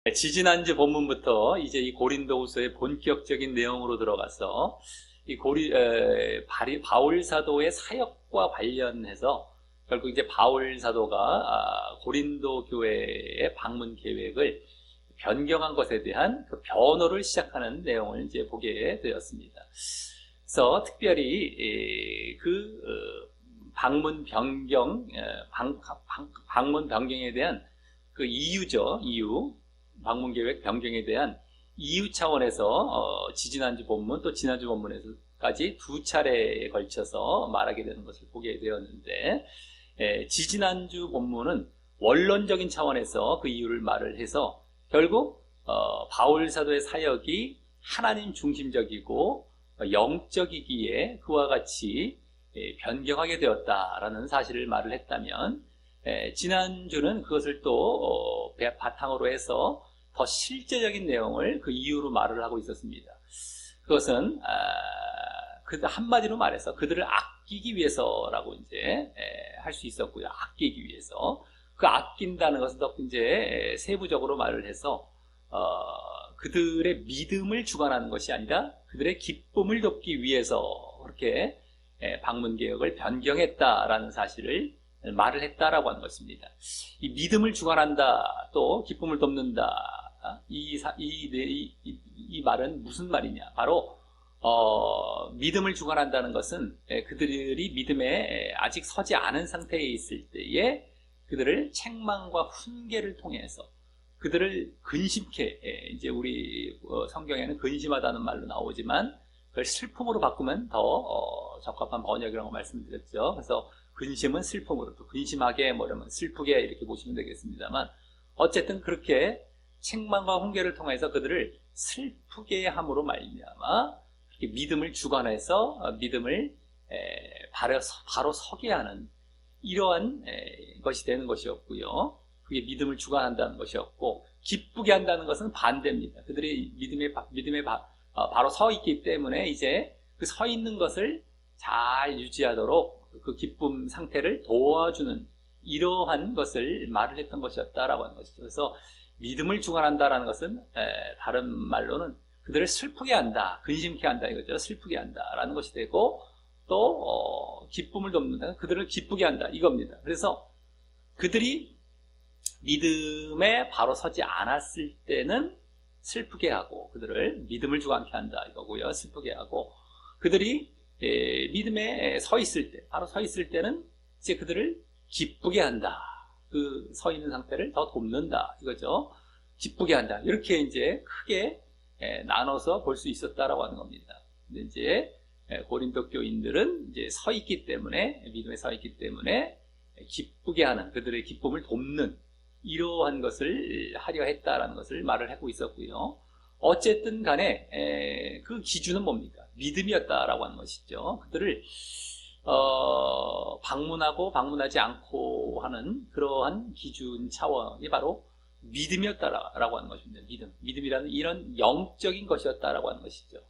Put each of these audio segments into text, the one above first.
네, 지지난주 본문부터 이제 이 고린도후서의 본격적인 내용으로 들어가서 이 바울 사도의 사역과 관련해서 결국 이제 바울 사도가 고린도 교회의 방문 계획을 변경한 것에 대한 그 변호를 시작하는 내용을 이제 보게 되었습니다. 그래서 특별히 방문 변경, 방문 변경에 대한 그 이유죠. 방문 계획 변경에 대한 이유 차원에서 지지난주 본문 또 지난주 본문에서까지 두 차례에 걸쳐서 말하게 되는 것을 보게 되었는데, 지지난주 본문은 원론적인 차원에서 그 이유를 말을 해서 결국 바울 사도의 사역이 하나님 중심적이고 영적이기에 그와 같이 변경하게 되었다라는 사실을 말을 했다면, 지난주는 그것을 또 바탕으로 해서 더 실제적인 내용을 그 이유로 말을 하고 있었습니다. 그것은 한마디로 말해서 그들을 아끼기 위해서라고 이제 할 수 있었고요. 아끼기 위해서. 그 아낀다는 것은 더 이제 세부적으로 말을 해서 그들의 믿음을 주관하는 것이 아니라 그들의 기쁨을 돕기 위해서 그렇게 방문 계획을 변경했다라는 사실을 말을 했다라고 하는 것입니다. 이 믿음을 주관한다, 또 기쁨을 돕는다. 이 말은 무슨 말이냐? 바로 믿음을 주관한다는 것은 그들이 믿음에 아직 서지 않은 상태에 있을 때에 그들을 책망과 훈계를 통해서 그들을 근심케, 이제 우리 성경에는 근심하다는 말로 나오지만 그걸 슬픔으로 바꾸면 더 적합한 번역이라고 말씀드렸죠. 그래서 근심은 슬픔으로, 또 근심하게 뭐라면 슬프게 이렇게 보시면 되겠습니다만, 어쨌든 그렇게 책망과 훈계를 통해서 그들을 슬프게 함으로 말미암아 믿음을 주관해서 믿음을 바로 서게 하는 이러한 것이 되는 것이었고요. 그게 믿음을 주관한다는 것이었고, 기쁘게 한다는 것은 반대입니다. 그들이 믿음에 바로 서 있기 때문에 이제 그 서 있는 것을 잘 유지하도록 그 기쁨 상태를 도와주는 이러한 것을 말을 했던 것이었다라고 하는 것이죠. 그래서 믿음을 주관한다라는 것은 다른 말로는 그들을 슬프게 한다, 근심케 한다 이거죠. 슬프게 한다라는 것이 되고, 또 기쁨을 돕는다, 그들을 기쁘게 한다 이겁니다. 그래서 그들이 믿음에 바로 서지 않았을 때는 슬프게 하고, 그들을 믿음을 주관케 한다 이거고요. 슬프게 하고, 그들이 믿음에 서 있을 때, 바로 서 있을 때는 이제 그들을 기쁘게 한다. 그 서 있는 상태를 더 돕는다 이거죠. 기쁘게 한다. 이렇게 이제 크게 나눠서 볼 수 있었다라고 하는 겁니다. 근데 이제 고린도 교인들은 이제 서 있기 때문에, 믿음에 서 있기 때문에 기쁘게 하는, 그들의 기쁨을 돕는 이러한 것을 하려 했다라는 것을 말을 하고 있었고요. 어쨌든 간에 그 기준은 뭡니까? 믿음이었다라고 하는 것이죠. 그들을 방문하고 방문하지 않고 하는 그러한 기준 차원이 바로 믿음이었다라고 하는 것입니다. 믿음이라는 이런 영적인 것이었다라고 하는 것이죠.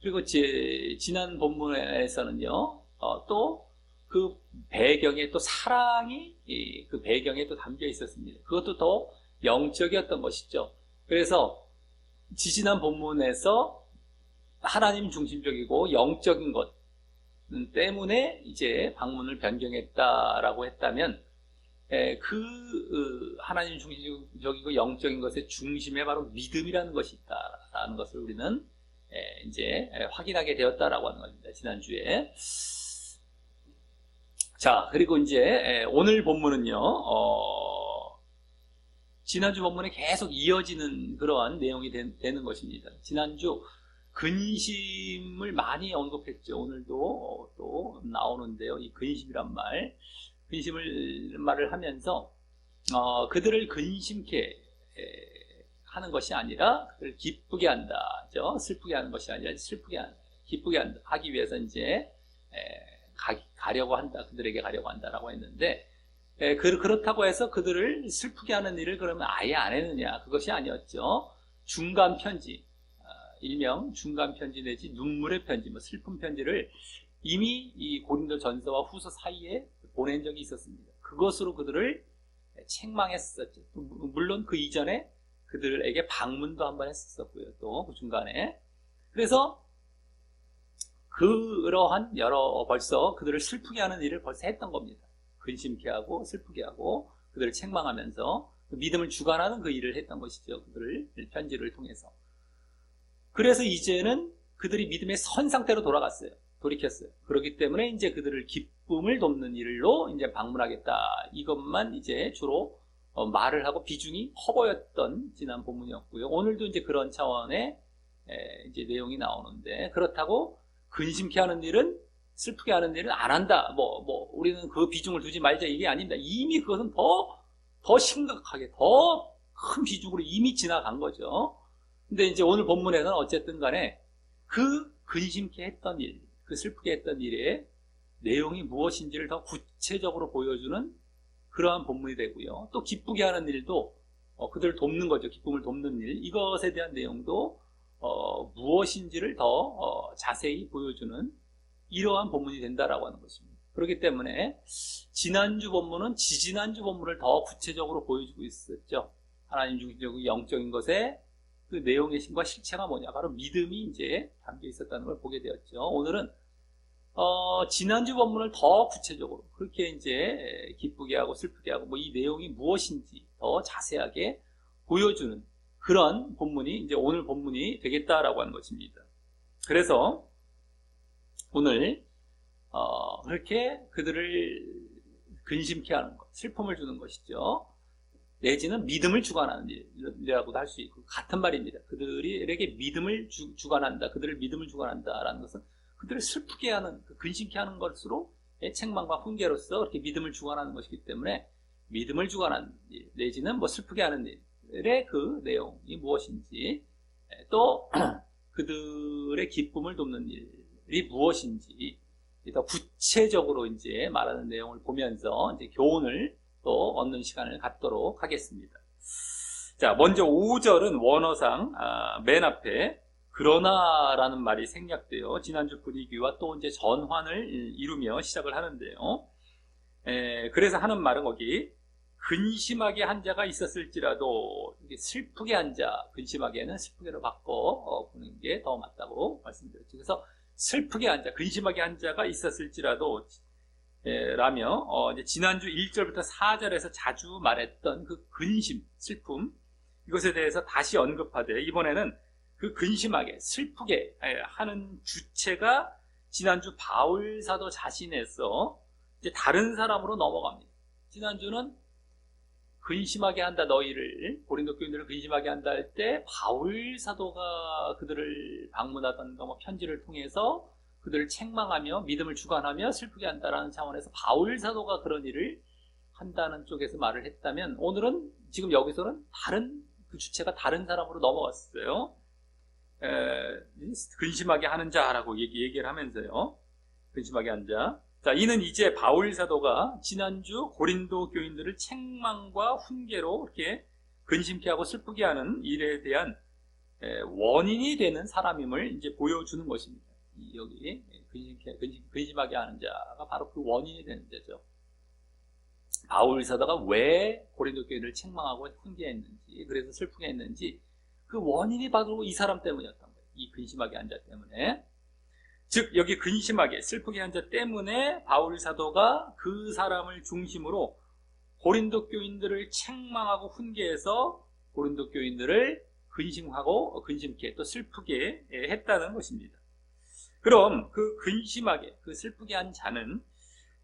그리고 지난 본문에서는요, 또 그 배경에 또 사랑이 그 배경에 또 담겨 있었습니다. 그것도 더 영적이었던 것이죠. 그래서 지난 본문에서 하나님 중심적이고 영적인 것 때문에 이제 방문을 변경했다라고 했다면, 하나님 중심적이고 영적인 것의 중심에 바로 믿음이라는 것이 있다라는 것을 우리는 이제 확인하게 되었다라고 하는 겁니다. 지난주에. 자, 그리고 이제 오늘 본문은요, 지난주 본문에 계속 이어지는 그러한 내용이 되는 것입니다. 지난주 근심을 많이 언급했죠. 오늘도 또 나오는데요. 이 근심이란 말을 하면서 그들을 근심케 하는 것이 아니라 그들을 기쁘게 한다. 슬프게 하는 것이 아니라 기쁘게 하기 위해서 이제 가려고 한다. 그들에게 가려고 한다라고 했는데, 그렇다고 해서 그들을 슬프게 하는 일을 그러면 아예 안 했느냐? 그것이 아니었죠. 중간 편지, 일명 중간 편지 내지 눈물의 편지, 슬픈 편지를 이미 이 고린도 전서와 후서 사이에 보낸 적이 있었습니다. 그것으로 그들을 책망했었죠. 물론 그 이전에 그들에게 방문도 한번 했었고요. 또 그 중간에. 그래서 그러한 벌써 그들을 슬프게 하는 일을 벌써 했던 겁니다. 근심케 하고 슬프게 하고 그들을 책망하면서 믿음을 주관하는 그 일을 했던 것이죠. 그들을 편지를 통해서. 그래서 이제는 그들이 믿음의 선 상태로 돌이켰어요. 그렇기 때문에 이제 그들을 기쁨을 돕는 일로 이제 방문하겠다. 이것만 이제 주로 말을 하고 비중이 커 보였던 지난 본문이었고요. 오늘도 이제 그런 차원의 이제 내용이 나오는데, 그렇다고 근심케 하는 일은, 슬프게 하는 일은 안 한다. 우리는 그 비중을 두지 말자. 이게 아닙니다. 이미 그것은 더 심각하게, 더 큰 비중으로 이미 지나간 거죠. 근데 이제 오늘 본문에서는 어쨌든 간에 그 근심케 했던 일, 그 슬프게 했던 일의 내용이 무엇인지를 더 구체적으로 보여주는 그러한 본문이 되고요. 또 기쁘게 하는 일도 그들을 돕는 거죠. 기쁨을 돕는 일. 이것에 대한 내용도 무엇인지를 더 자세히 보여주는 이러한 본문이 된다라고 하는 것입니다. 그렇기 때문에 지난주 본문은 지지난주 본문을 더 구체적으로 보여주고 있었죠. 하나님 중심적인 영적인 것에 그 내용의 힘과 실체가 뭐냐, 바로 믿음이 이제 담겨 있었다는 걸 보게 되었죠. 오늘은 지난주 본문을 더 구체적으로 그렇게 이제 기쁘게 하고 슬프게 하고 이 내용이 무엇인지 더 자세하게 보여주는 그런 본문이 이제 오늘 본문이 되겠다라고 하는 것입니다. 그래서 오늘 그렇게 그들을 근심케 하는 것, 슬픔을 주는 것이죠. 내지는 믿음을 주관하는 일이라고도 할 수 있고, 같은 말입니다. 그들에게 믿음을 주관한다, 그들을 믿음을 주관한다라는 것은 그들을 슬프게 하는, 근심케 하는 것으로 책망과 훈계로서 그렇게 믿음을 주관하는 것이기 때문에 믿음을 주관하는 일, 내지는 슬프게 하는 일의 그 내용이 무엇인지, 또 그들의 기쁨을 돕는 일이 무엇인지 더 구체적으로 이제 말하는 내용을 보면서 이제 교훈을 또 얻는 시간을 갖도록 하겠습니다. 자, 먼저 5절은 원어상 맨 앞에 그러나라는 말이 생략되어 지난주 분위기와 또 이제 전환을 이루며 시작을 하는데요. 그래서 하는 말은 거기 근심하게 한 자가 있었을지라도, 슬프게 한 자, 근심하게는 슬프게로 바꿔 보는 게 더 맞다고 말씀드렸죠. 그래서 슬프게 한 자, 근심하게 한 자가 있었을지라도 라며 이제 지난주 1절부터 4절에서 자주 말했던 그 근심, 슬픔, 이것에 대해서 다시 언급하되, 이번에는 그 근심하게, 슬프게 하는 주체가 지난주 바울 사도 자신에서 이제 다른 사람으로 넘어갑니다. 지난주는 근심하게 한다, 너희를, 고린도 교인들을 근심하게 한다 할 때 바울 사도가 그들을 방문하던가 편지를 통해서 그들을 책망하며 믿음을 주관하며 슬프게 한다라는 차원에서 바울 사도가 그런 일을 한다는 쪽에서 말을 했다면, 오늘은 지금 여기서는 다른, 그 주체가 다른 사람으로 넘어갔어요. 근심하게 하는 자라고 얘기를 하면서요. 근심하게 한 자. 자, 이는 이제 바울 사도가 지난주 고린도 교인들을 책망과 훈계로 이렇게 근심케 하고 슬프게 하는 일에 대한 원인이 되는 사람임을 이제 보여주는 것입니다. 여기 근심하게 하는 자가 바로 그 원인이 되는 자죠. 바울 사도가 왜 고린도 교인들을 책망하고 훈계했는지, 그래서 슬프게 했는지, 그 원인이 바로 이 사람 때문이었던 거예요. 이 근심하게 한 자 때문에. 즉 여기 근심하게 슬프게 한 자 때문에 바울 사도가 그 사람을 중심으로 고린도 교인들을 책망하고 훈계해서 고린도 교인들을 근심하고 근심케 또 슬프게 했다는 것입니다. 그럼 그 근심하게, 그 슬프게 한 자는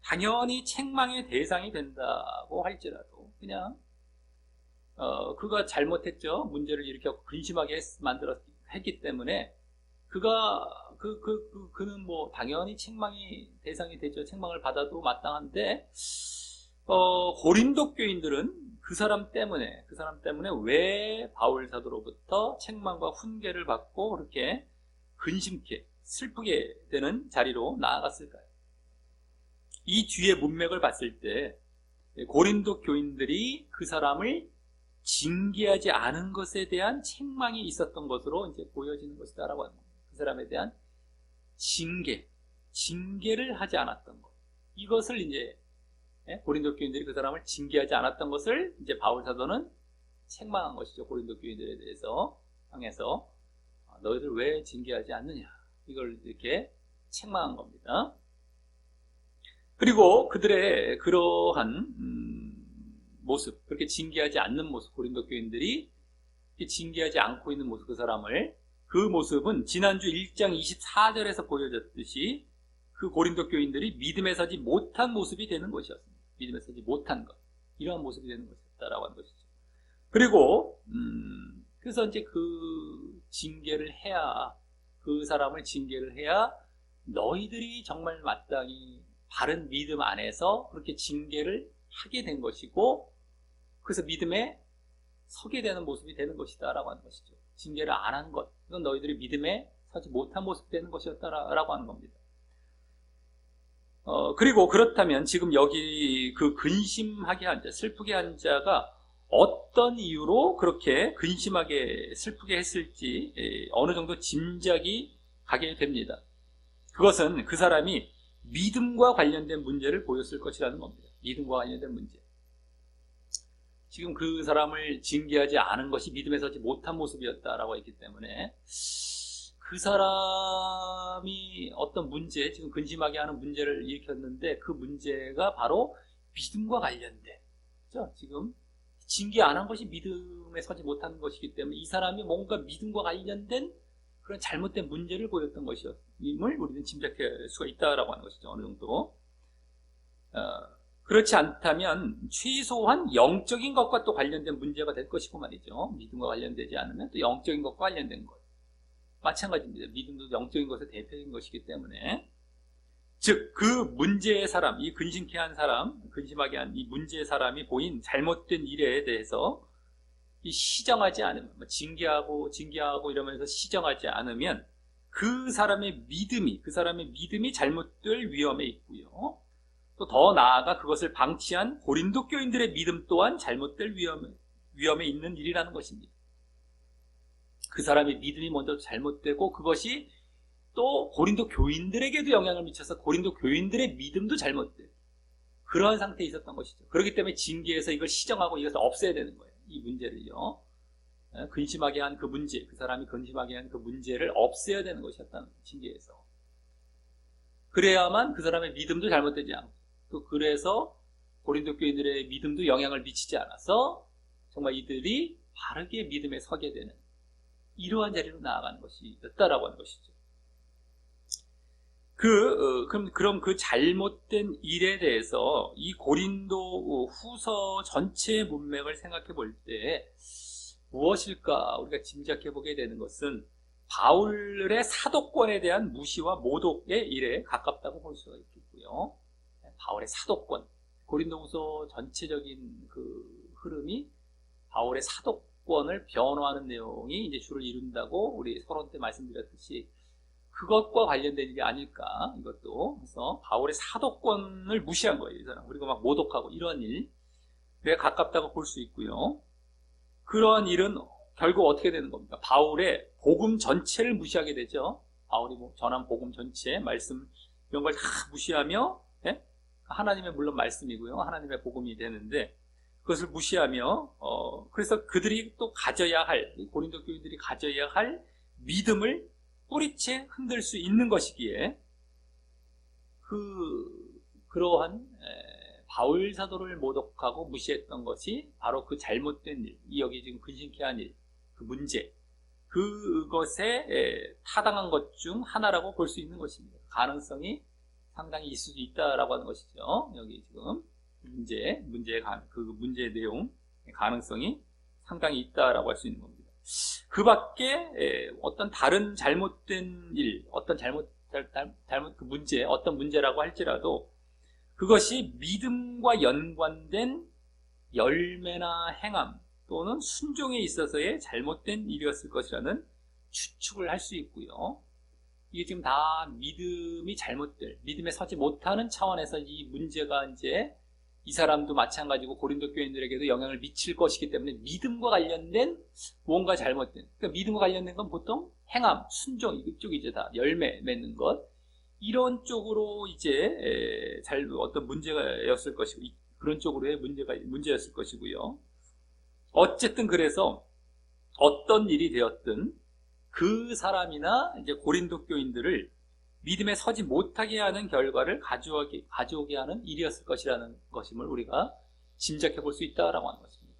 당연히 책망의 대상이 된다고 할지라도 그냥 그가 잘못했죠. 문제를 일으켜 근심하게 했기 때문에 그는 당연히 책망이 대상이 되죠. 책망을 받아도 마땅한데, 고린도 교인들은 그 사람 때문에 왜 바울 사도로부터 책망과 훈계를 받고 그렇게 근심케, 슬프게 되는 자리로 나아갔을까요? 이 뒤에 문맥을 봤을 때, 고린도 교인들이 그 사람을 징계하지 않은 것에 대한 책망이 있었던 것으로 이제 보여지는 것이다라고 합니다. 그 사람에 대한 징계를 하지 않았던 것. 이것을 이제 고린도 교인들이 그 사람을 징계하지 않았던 것을 이제 바울 사도는 책망한 것이죠. 고린도 교인들에 대해서 향해서 너희들 왜 징계하지 않느냐, 이걸 이렇게 책망한 겁니다. 그리고 그들의 그러한 모습, 그렇게 징계하지 않는 모습, 고린도 교인들이 징계하지 않고 있는 모습, 그 모습은 지난주 1장 24절에서 보여졌듯이 그 고린도 교인들이 믿음에 서지 못한 모습이 되는 것이었습니다. 믿음에 서지 못한 것, 이러한 모습이 되는 것이었다라고 하는 것이죠. 그리고 그래서 이제 그 징계를 해야, 그 사람을 징계를 해야 너희들이 정말 마땅히 바른 믿음 안에서 그렇게 징계를 하게 된 것이고, 그래서 믿음에 서게 되는 모습이 되는 것이다 라고 하는 것이죠. 징계를 안 한 것, 이건 너희들이 믿음에 서지 못한 모습이 되는 것이었다 라고 하는 겁니다. 그리고 그렇다면 지금 여기 그 근심하게 한 자, 슬프게 한 자가 어떤 이유로 그렇게 근심하게 슬프게 했을지 어느 정도 짐작이 가게 됩니다. 그것은 그 사람이 믿음과 관련된 문제를 보였을 것이라는 겁니다. 믿음과 관련된 문제. 지금 그 사람을 징계하지 않은 것이 믿음에 서지 못한 모습이었다라고 했기 때문에 그 사람이 어떤 문제, 지금 근심하게 하는 문제를 일으켰는데 그 문제가 바로 믿음과 관련된, 그렇죠? 지금 징계 안 한 것이 믿음에 서지 못한 것이기 때문에 이 사람이 뭔가 믿음과 관련된 그런 잘못된 문제를 보였던 것임을 우리는 짐작할 수가 있다라고 하는 것이죠. 어느 정도. 그렇지 않다면 최소한 영적인 것과 또 관련된 문제가 될 것이고 말이죠. 믿음과 관련되지 않으면 또 영적인 것과 관련된 것. 마찬가지입니다. 믿음도 영적인 것의 대표인 것이기 때문에, 즉 그 문제의 사람, 이 근심케 한 사람, 근심하게 한 이 문제의 사람이 보인 잘못된 일에 대해서 이 시정하지 않으면, 징계하고 이러면서 시정하지 않으면 그 사람의 믿음이 잘못될 위험에 있고요. 또 더 나아가 그것을 방치한 고린도 교인들의 믿음 또한 잘못될 위험에 있는 일이라는 것입니다. 그 사람의 믿음이 먼저 잘못되고 그것이 또 고린도 교인들에게도 영향을 미쳐서 고린도 교인들의 믿음도 잘못된 그러한 상태에 있었던 것이죠. 그렇기 때문에 징계해서 이걸 시정하고 이것을 없애야 되는 거예요. 이 문제를요. 근심하게 한 그 문제, 그 사람이 근심하게 한 그 문제를 없애야 되는 것이었다는 거예요. 징계해서. 그래야만 그 사람의 믿음도 잘못되지 않고, 또 그래서 고린도 교인들의 믿음도 영향을 미치지 않아서 정말 이들이 바르게 믿음에 서게 되는 이러한 자리로 나아가는 것이었다라고 하는 것이죠. 그럼 그 잘못된 일에 대해서 이 고린도 후서 전체의 문맥을 생각해 볼 때 무엇일까 우리가 짐작해 보게 되는 것은 바울의 사도권에 대한 무시와 모독의 일에 가깝다고 볼 수가 있겠고요. 바울의 사도권, 고린도후서 전체적인 그 흐름이 바울의 사도권을 변호하는 내용이 이제 주를 이룬다고 우리 서론 때 말씀드렸듯이 그것과 관련된 일이 아닐까, 이것도. 그래서 바울의 사도권을 무시한 거예요, 이 사람. 그리고 막 모독하고 이런 일에 가깝다고 볼 수 있고요. 그러한 일은 결국 어떻게 되는 겁니까? 바울의 복음 전체를 무시하게 되죠. 바울이 전한 복음 전체, 말씀 이런 걸 다 무시하며, 예? 하나님의 물론 말씀이고요. 하나님의 복음이 되는데 그것을 무시하며 그래서 그들이 또 가져야 할, 고린도 교인들이 가져야 할 믿음을 뿌리채 흔들 수 있는 것이기에 그러한 바울 사도를 모독하고 무시했던 것이 바로 그 잘못된 일, 여기 지금 근심케 한 일, 그 문제, 그것에 타당한 것 중 하나라고 볼 수 있는 것입니다. 가능성이 상당히 있을 수 있다라고 하는 것이죠. 여기 지금 그 문제의 내용, 가능성이 상당히 있다라고 할 수 있는 겁니다. 그 밖에 어떤 다른 잘못된 일, 어떤 그 문제, 어떤 문제라고 할지라도 그것이 믿음과 연관된 열매나 행함 또는 순종에 있어서의 잘못된 일이었을 것이라는 추측을 할 수 있고요. 이게 지금 다 믿음에 서지 못하는 차원에서 이 문제가 이제 이 사람도 마찬가지고 고린도 교인들에게도 영향을 미칠 것이기 때문에 믿음과 관련된 뭔가 잘못된, 그러니까 믿음과 관련된 건 보통 행함, 순종, 이쪽이 이제 다 열매 맺는 것, 이런 쪽으로 이제 어떤 문제였을 것이고, 그런 쪽으로의 문제였을 것이고요. 어쨌든 그래서 어떤 일이 되었든 그 사람이나 이제 고린도 교인들을 믿음에 서지 못하게 하는 결과를 가져오게 하는 일이었을 것이라는 것임을 우리가 짐작해 볼 수 있다라고 하는 것입니다.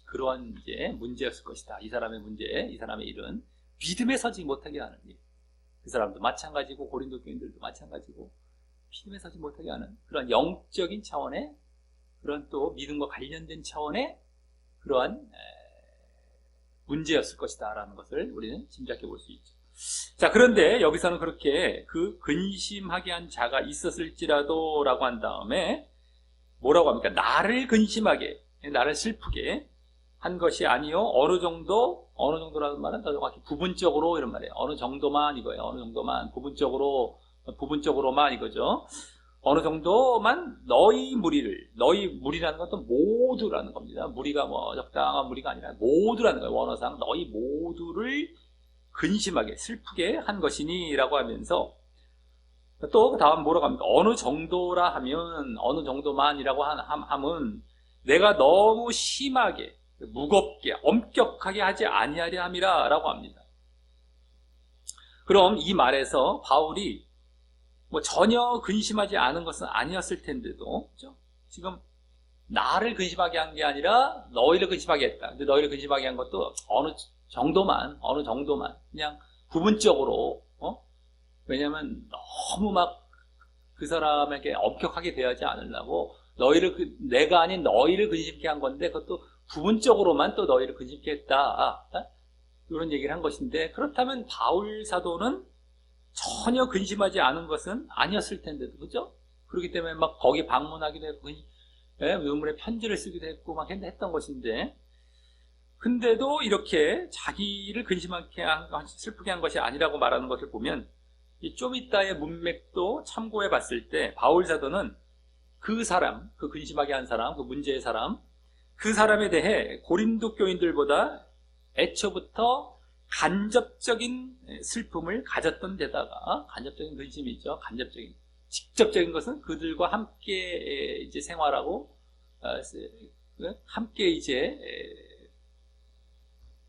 그러한 이제 문제였을 것이다. 이 사람의 문제, 이 사람의 일은 믿음에 서지 못하게 하는 일. 그 사람도 마찬가지고 고린도 교인들도 마찬가지고 믿음에 서지 못하게 하는 그런 영적인 차원의 그런 또 믿음과 관련된 차원의 그러한 문제였을 것이다 라는 것을 우리는 짐작해 볼 수 있죠. 자, 그런데 여기서는 그렇게 그 근심하게 한 자가 있었을지라도 라고 한 다음에 뭐라고 합니까? 나를 근심하게, 나를 슬프게 한 것이 아니요 어느 정도라는 말은 더 정확히 부분적으로 이런 말이에요. 어느 정도만 이거예요. 어느 정도만 부분적으로만 이거죠. 어느 정도만 너희 무리라는 것도 모두라는 겁니다. 무리가 뭐 적당한 무리가 아니라 모두라는 거예요. 원어상 너희 모두를 근심하게 슬프게 한 것이니 라고 하면서 또 다음 뭐라고 합니까? 어느 정도라 하면 어느 정도만이라고 하면 내가 너무 심하게 무겁게 엄격하게 하지 아니하려 함이라 라고 합니다. 그럼 이 말에서 바울이 뭐 전혀 근심하지 않은 것은 아니었을 텐데도 그렇죠? 지금 나를 근심하게 한 게 아니라 너희를 근심하게 했다. 근데 너희를 근심하게 한 것도 어느 정도만 그냥 부분적으로 왜냐하면 너무 막 그 사람에게 엄격하게 대하지 않으려고 내가 아닌 너희를 근심케 한 건데 그것도 부분적으로만 또 너희를 근심케 했다. 이런 얘기를 한 것인데 그렇다면 바울 사도는 전혀 근심하지 않은 것은 아니었을 텐데도 그죠? 그렇기 때문에 막 거기 방문하기도 했고 눈물에 편지를 쓰기도 했고 막 했던 것인데 근데도 이렇게 자기를 근심하게 슬프게 한 것이 아니라고 말하는 것을 보면 좀 이따의 문맥도 참고해 봤을 때 바울 사도는 그 사람, 그 근심하게 한 사람, 그 문제의 사람 그 사람에 대해 고린도 교인들보다 애초부터 간접적인 슬픔을 가졌던 데다가 간접적인 근심이죠. 직접적인 것은 그들과 함께 이제 생활하고 함께 이제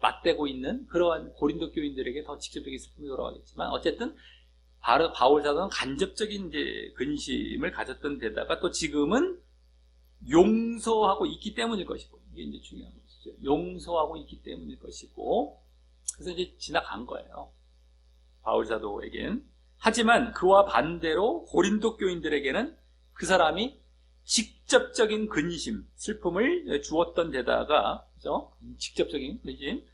맞대고 있는 그러한 고린도 교인들에게 더 직접적인 슬픔이 돌아가겠지만 어쨌든 바울 사도는 간접적인 이제 근심을 가졌던 데다가 또 지금은 용서하고 있기 때문일 것이고 이게 이제 중요한 것이죠. 용서하고 있기 때문일 것이고 그래서 이제 지나간 거예요. 바울 사도에겐. 하지만 그와 반대로 고린도 교인들에게는 그 사람이 직접적인 근심, 슬픔을 주었던 데다가 그죠? 직접적인 근심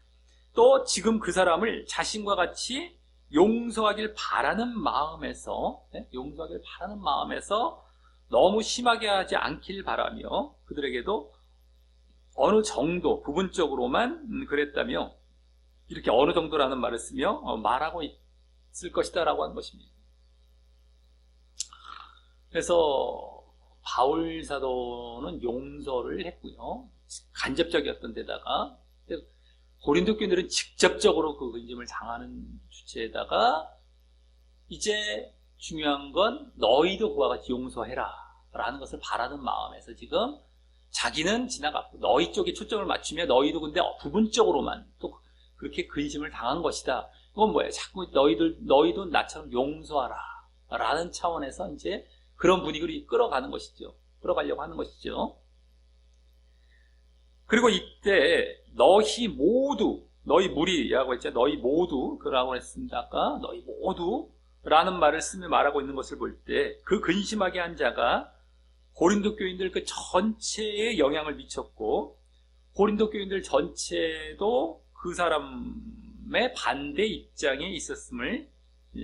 또 지금 그 사람을 자신과 같이 용서하길 바라는 마음에서 너무 심하게 하지 않길 바라며 그들에게도 어느 정도 부분적으로만 그랬다며 이렇게 어느 정도라는 말을 쓰며 말하고 있을 것이다 라고 하는 것입니다. 그래서 바울 사도는 용서를 했고요. 간접적이었던 데다가 고린도 교인들은 직접적으로 그 근심을 당하는 주체에다가 이제 중요한 건 너희도 그와 같이 용서해라 라는 것을 바라는 마음에서 지금 자기는 지나갔고 너희 쪽에 초점을 맞추며 너희도 근데 부분적으로만 또 그렇게 근심을 당한 것이다. 그건 뭐예요? 자꾸 너희도 나처럼 용서하라 라는 차원에서 이제 그런 분위기를 끌어가는 것이죠. 끌어가려고 하는 것이죠. 그리고 이때 너희 무리라고 했죠. 너희 모두 그라고 했습니다. 아까 너희 모두라는 말을 쓰며 말하고 있는 것을 볼 때 그 근심하게 한 자가 고린도 교인들 그 전체에 영향을 미쳤고 고린도 교인들 전체도 그 사람의 반대 입장에 있었음을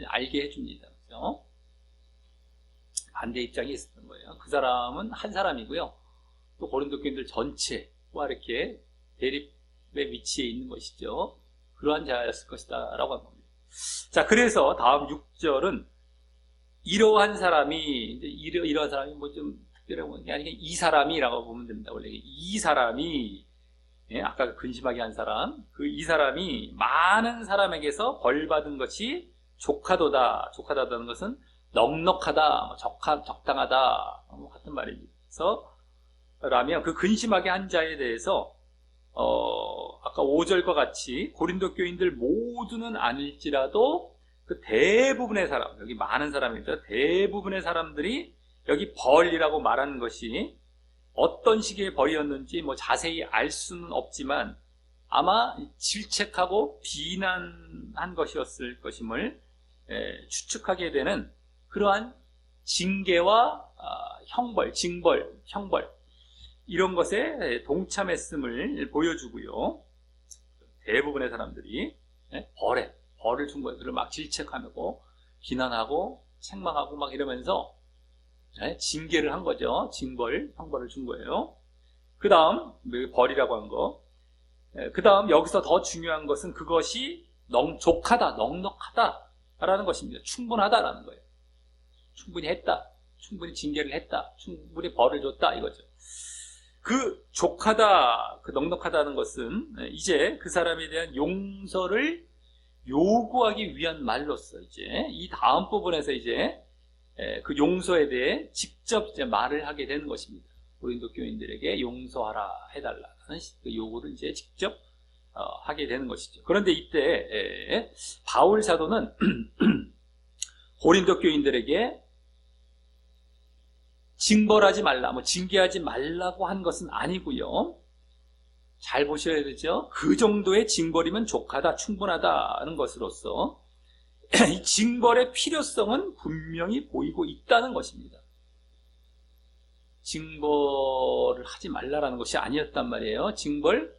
알게 해줍니다. 그렇죠? 반대 입장에 있었던 거예요. 그 사람은 한 사람이고요. 또 고린도 교인들 전체와 이렇게 대립의 위치에 있는 것이죠. 그러한 자였을 것이다 라고 한 겁니다. 자, 그래서 다음 6절은 이러한 사람이 이러한 사람이 뭐 좀 특별한 게 아니라 이 사람이라고 보면 됩니다. 원래 이 사람이 아까 근심하게 한 사람 이 사람이 많은 사람에게서 벌 받은 것이 족하다는 것은 넉넉하다, 적당하다 같은 말이죠. 라면 그 근심하게 한 자에 대해서 아까 5절과 같이 고린도 교인들 모두는 아닐지라도 그 대부분의 사람, 여기 많은 사람이죠. 대부분의 사람들이 여기 벌이라고 말하는 것이 어떤 식의 벌이었는지 뭐 자세히 알 수는 없지만 아마 질책하고 비난한 것이었을 것임을 추측하게 되는 그러한 징계와 형벌, 징벌, 형벌 이런 것에 동참했음을 보여주고요. 대부분의 사람들이 벌을 준 거예요. 그를 막 질책하고 비난하고 책망하고 막 이러면서 징계를 한 거죠. 징벌, 형벌을 준 거예요. 그 다음 벌이라고 한 거. 그 다음 여기서 더 중요한 것은 그것이 족하다, 넉넉하다라는 것입니다. 충분하다라는 거예요. 충분히 했다, 충분히 징계를 했다, 충분히 벌을 줬다 이거죠. 그 족하다, 그 넉넉하다는 것은 이제 그 사람에 대한 용서를 요구하기 위한 말로서 이제 이 다음 부분에서 이제 그 용서에 대해 직접 이제 말을 하게 되는 것입니다. 고린도 교인들에게 용서하라 해달라는 그 요구를 이제 직접 하게 되는 것이죠. 그런데 이때 바울 사도는 고린도 교인들에게 징벌하지 말라, 뭐 징계하지 말라고 한 것은 아니고요. 잘 보셔야 되죠. 그 정도의 징벌이면 족하다, 충분하다는 것으로서 이 징벌의 필요성은 분명히 보이고 있다는 것입니다. 징벌을 하지 말라라는 것이 아니었단 말이에요. 징벌,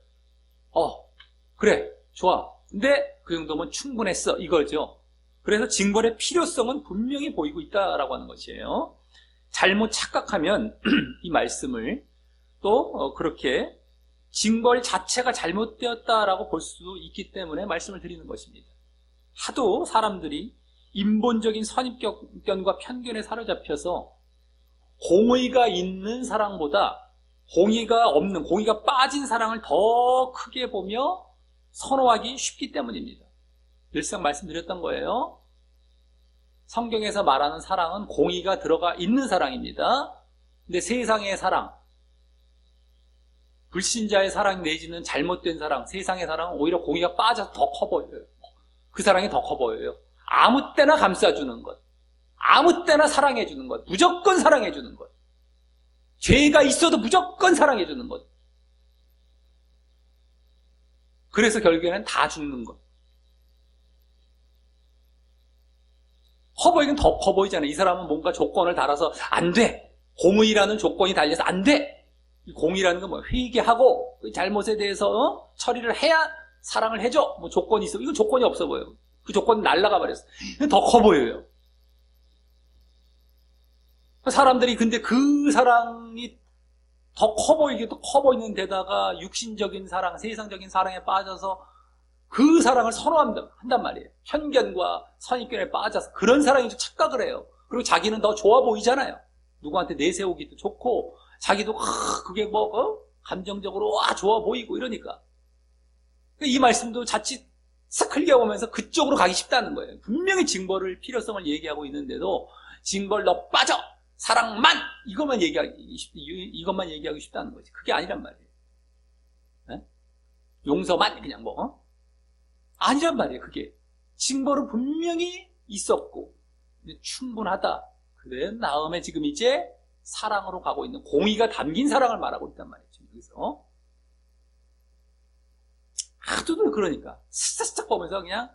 그래, 좋아. 근데 그 정도면 충분했어, 이거죠. 그래서 징벌의 필요성은 분명히 보이고 있다라고 하는 것이에요. 잘못 착각하면 이 말씀을 또 그렇게 징벌 자체가 잘못되었다라고 볼 수도 있기 때문에 말씀을 드리는 것입니다. 하도 사람들이 인본적인 선입견과 편견에 사로잡혀서 공의가 있는 사랑보다 공의가 빠진 사랑을 더 크게 보며 선호하기 쉽기 때문입니다. 늘상 말씀드렸던 거예요. 성경에서 말하는 사랑은 공의가 들어가 있는 사랑입니다. 근데 세상의 사랑, 불신자의 사랑 내지는 잘못된 사랑, 세상의 사랑은 오히려 공의가 빠져서 더 커 보여요. 그 사랑이 더 커 보여요. 아무 때나 감싸주는 것, 아무 때나 사랑해주는 것, 무조건 사랑해주는 것, 죄가 있어도 무조건 사랑해주는 것. 그래서 결국에는 다 죽는 것. 커 보이긴 더 커 보이잖아요. 이 사람은 뭔가 조건을 달아서 안 돼. 공의라는 조건이 달려서 안 돼. 이 공의라는 건 뭐 회개하고 그 잘못에 대해서 처리를 해야 사랑을 해줘. 뭐 조건이 있어. 이건 조건이 없어 보여요. 그 조건은 날아가 버렸어. 더 커 보여요. 사람들이 근데 그 사랑이 더 커 보이기도 커 보이는 데다가 육신적인 사랑, 세상적인 사랑에 빠져서 그 사랑을 선호한단 말이에요. 편견과 선입견에 빠져서 그런 사랑인 줄 착각을 해요. 그리고 자기는 더 좋아 보이잖아요. 누구한테 내세우기도 좋고 자기도 그게 감정적으로 좋아 보이고 이러니까. 이 말씀도 자칫 싹 흘겨보면서 그쪽으로 가기 쉽다는 거예요. 분명히 징벌을 필요성을 얘기하고 있는데도 징벌 너 빠져! 사랑만! 이것만 얘기하기 쉽다는 거지. 그게 아니란 말이에요. 네? 용서만 그냥 아니란 말이에요. 그게 징벌은 분명히 있었고 충분하다. 그래 다음에 지금 이제 사랑으로 가고 있는 공의가 담긴 사랑을 말하고 있단 말이죠. 여기서 하도 그러니까 스쩍스쩍 보면서 그냥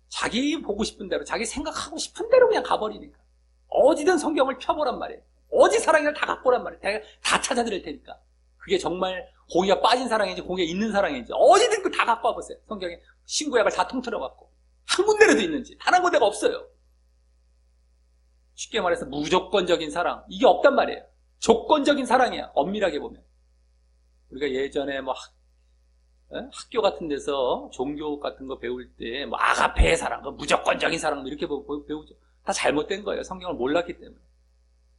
자기 보고 싶은 대로 자기 생각하고 싶은 대로 그냥 가버리니까 어디든 성경을 펴보란 말이에요. 어디 사랑이를 다 갖고 오란 말이에요. 내가 다 찾아드릴 테니까 그게 정말 공의가 빠진 사랑인지 공의가 있는 사랑인지 어디든 그 다 갖고 와보세요. 성경에 신구약을 다 통틀어갖고 한 군데라도 있는지 단 한 군데가 없어요. 쉽게 말해서 무조건적인 사랑 이게 없단 말이에요. 조건적인 사랑이야. 엄밀하게 보면 우리가 예전에 학교 같은 데서 종교 같은 거 배울 때 아가페의 사랑, 무조건적인 사랑 이렇게 배우죠. 다 잘못된 거예요. 성경을 몰랐기 때문에.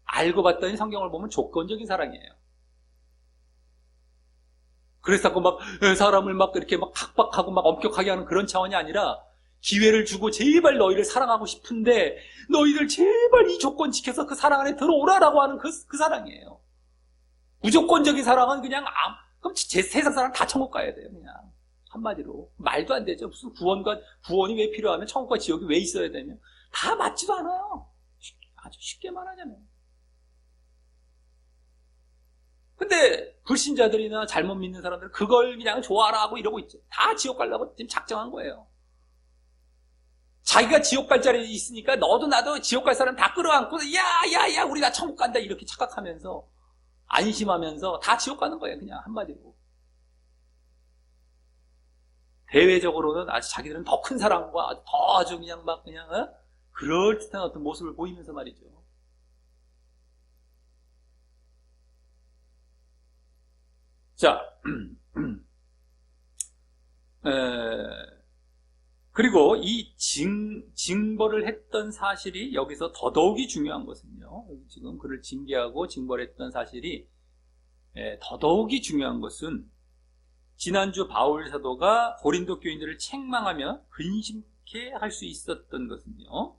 알고 봤더니 성경을 보면 조건적인 사랑이에요. 그래서 사람을 이렇게 각박하고 엄격하게 하는 그런 차원이 아니라 기회를 주고 제발 너희를 사랑하고 싶은데 너희들 제발 이 조건 지켜서 그 사랑 안에 들어오라라고 하는 그 사랑이에요. 무조건적인 사랑은 그냥 그럼 제 세상 사람 다 천국 가야 돼요, 그냥. 한마디로. 말도 안 되죠. 무슨 구원이 왜 필요하면 천국과 지옥이 왜 있어야 되냐. 다 맞지도 않아요. 아주 쉽게 말하자면. 근데 불신자들이나 잘못 믿는 사람들은 그걸 그냥 좋아라 하고 이러고 있죠. 다 지옥 가려고 지금 작정한 거예요. 자기가 지옥 갈 자리에 있으니까 너도 나도 지옥 갈 사람 다 끌어안고 야 우리 다 천국 간다 이렇게 착각하면서 안심하면서 다 지옥 가는 거예요. 그냥 한마디로. 대외적으로는 아주 자기들은 더 큰 사랑과 더 아주 그냥 막 그냥 그럴듯한 어떤 모습을 보이면서 말이죠. 자, 그리고 이 징벌을 했던 사실이 여기서 더더욱이 중요한 것은요. 지금 그를 징계하고 징벌을 했던 사실이 더더욱이 중요한 것은 지난주 바울 사도가 고린도 교인들을 책망하며 근심케 할 수 있었던 것은요.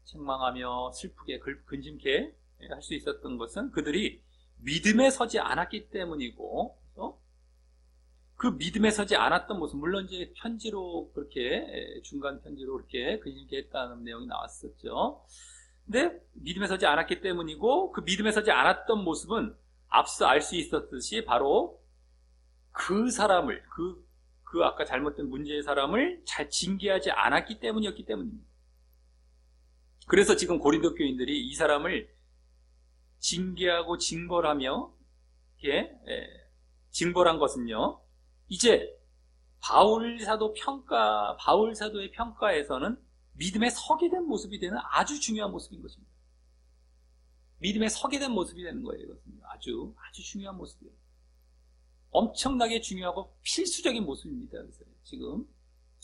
책망하며 슬프게 근심케 할 수 있었던 것은 그들이 믿음에 서지 않았기 때문이고, 그 믿음에 서지 않았던 모습, 물론 이제 편지로 그렇게 중간 편지로 그렇게 근심케 했다는 내용이 나왔었죠. 근데 믿음에 서지 않았기 때문이고, 그 믿음에 서지 않았던 모습은 앞서 알 수 있었듯이 바로 그 사람을, 그 아까 잘못된 문제의 사람을 잘 징계하지 않았기 때문이었기 때문입니다. 그래서 지금 고린도 교인들이 이 사람을 징계하고 징벌하며 징벌한 것은요, 이제 바울 사도의 평가에서는 믿음에 서게 된 모습이 되는 아주 중요한 모습인 것입니다. 믿음에 서게 된 모습이 되는 거예요. 이것은요. 아주 중요한 모습이에요. 엄청나게 중요하고 필수적인 모습입니다. 그래서 지금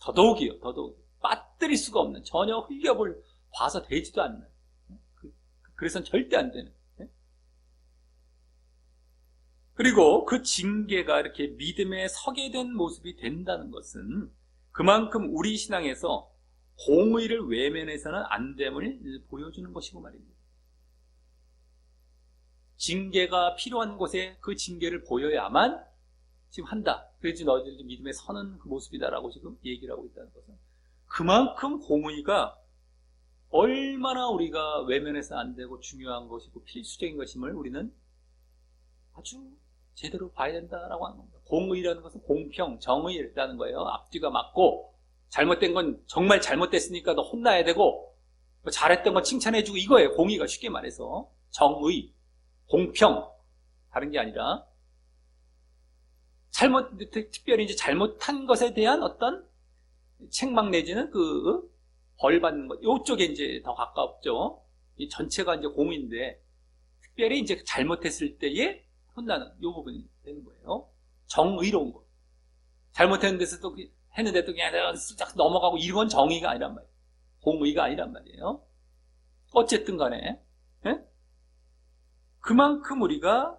더더욱이요. 빠뜨릴 수가 없는, 전혀 봐서 되지도 않는, 그래서는 절대 안 되는. 그리고 그 징계가 이렇게 믿음에 서게 된 모습이 된다는 것은 그만큼 우리 신앙에서 공의를 외면해서는 안 됨을 보여주는 것이고 말입니다. 징계가 필요한 곳에 그 징계를 보여야만 지금 한다. 그래야지 너희들이 믿음에 서는 그 모습이다라고 지금 얘기를 하고 있다는 것은 그만큼 공의가 얼마나 우리가 외면해서 안 되고 중요한 것이고 필수적인 것임을 우리는 아주 제대로 봐야 된다라고 하는 겁니다. 공의라는 것은 공평, 정의라는 거예요. 앞뒤가 맞고, 잘못된 건 정말 잘못됐으니까 너 혼나야 되고, 잘했던 건 칭찬해주고 이거예요. 공의가 쉽게 말해서. 정의, 공평. 다른 게 아니라, 특별히 이제 잘못한 것에 대한 어떤 책망 내지는 벌 받는 것, 요쪽에 이제 더 가깝죠. 이 전체가 이제 공의인데, 특별히 이제 잘못했을 때에 혼나는 요 부분이 되는 거예요. 정의로운 거. 잘못했는데 또 그냥 쓱 넘어가고 이건 정의가 아니란 말이에요. 공의가 아니란 말이에요. 어쨌든 간에 그만큼 우리가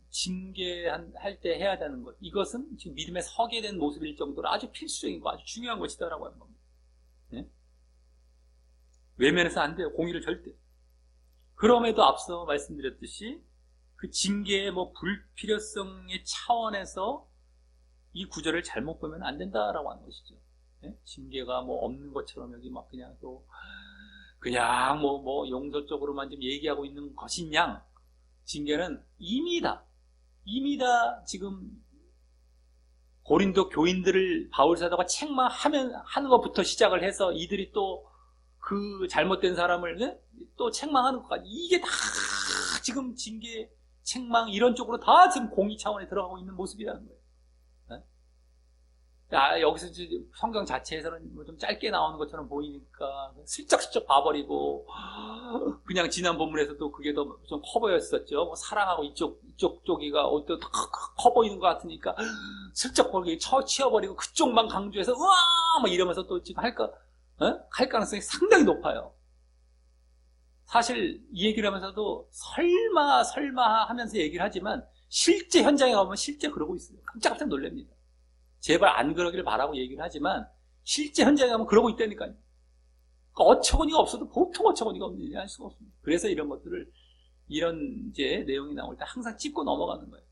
징계할 때 해야 되는 것, 이것은 지금 믿음에 서게 된 모습일 정도로 아주 필수적인 거, 아주 중요한 것이다라고 하는 겁니다. 외면해서 안 돼요. 공의를 절대. 그럼에도 앞서 말씀드렸듯이 그 징계의 불필요성의 차원에서 이 구절을 잘못 보면 안 된다라고 하는 것이죠. 징계가 없는 것처럼 여기 막 그냥 용서 쪽으로만 좀 얘기하고 있는 것인 양, 징계는 이미 다 지금 고린도 교인들을 바울 사도가 책망하는 것부터 시작을 해서 이들이 또 그 잘못된 사람을 또 책망하는 것까지, 이게 다 지금 징계, 책망 이런 쪽으로 다 지금 공의 차원에 들어가고 있는 모습이라는 거예요. 여기서 성경 자체에서는 좀 짧게 나오는 것처럼 보이니까 슬쩍슬쩍 봐버리고, 그냥 지난 본문에서도 그게 더 좀 커 보였었죠. 사랑하고 이쪽 쪽이가 어떤 커 보이는 것 같으니까 슬쩍 거기 치워버리고 그쪽만 강조해서 우와 막 이러면서 또 지금 할 가능성이 상당히 높아요. 사실 이 얘기를 하면서도 설마 하면서 얘기를 하지만 실제 현장에 가보면 실제 그러고 있어요. 깜짝깜짝 놀랍니다. 제발 안 그러기를 바라고 얘기를 하지만 실제 현장에 가면 그러고 있다니까요. 그러니까 어처구니가 없어도 보통 어처구니가 없는 일이 할 수가 없습니다. 그래서 이런 것들을, 이런 이제 내용이 나올 때 항상 짚고 넘어가는 거예요.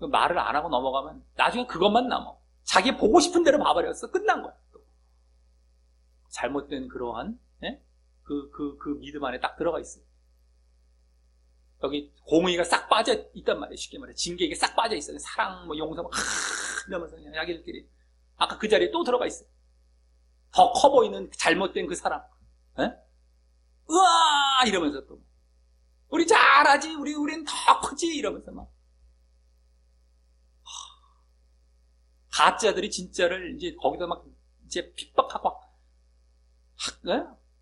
말을 안 하고 넘어가면 나중에 그것만 남아. 자기 보고 싶은 대로 봐버렸어. 끝난 거야. 또. 잘못된 그러한 그 믿음 안에 딱 들어가 있어요. 여기 공의가 싹 빠져 있단 말이에요. 쉽게 말해. 징계가 싹 빠져 있어요. 사랑, 용서, 이러면서 그냥 자기들끼리. 아까 그 자리에 또 들어가 있어요. 더 커 보이는 잘못된 그 사랑. 으아! 이러면서 또. 우리 잘하지. 우린 더 크지. 이러면서 막. 가짜들이 진짜를 이제 거기다 막 이제 핍박하고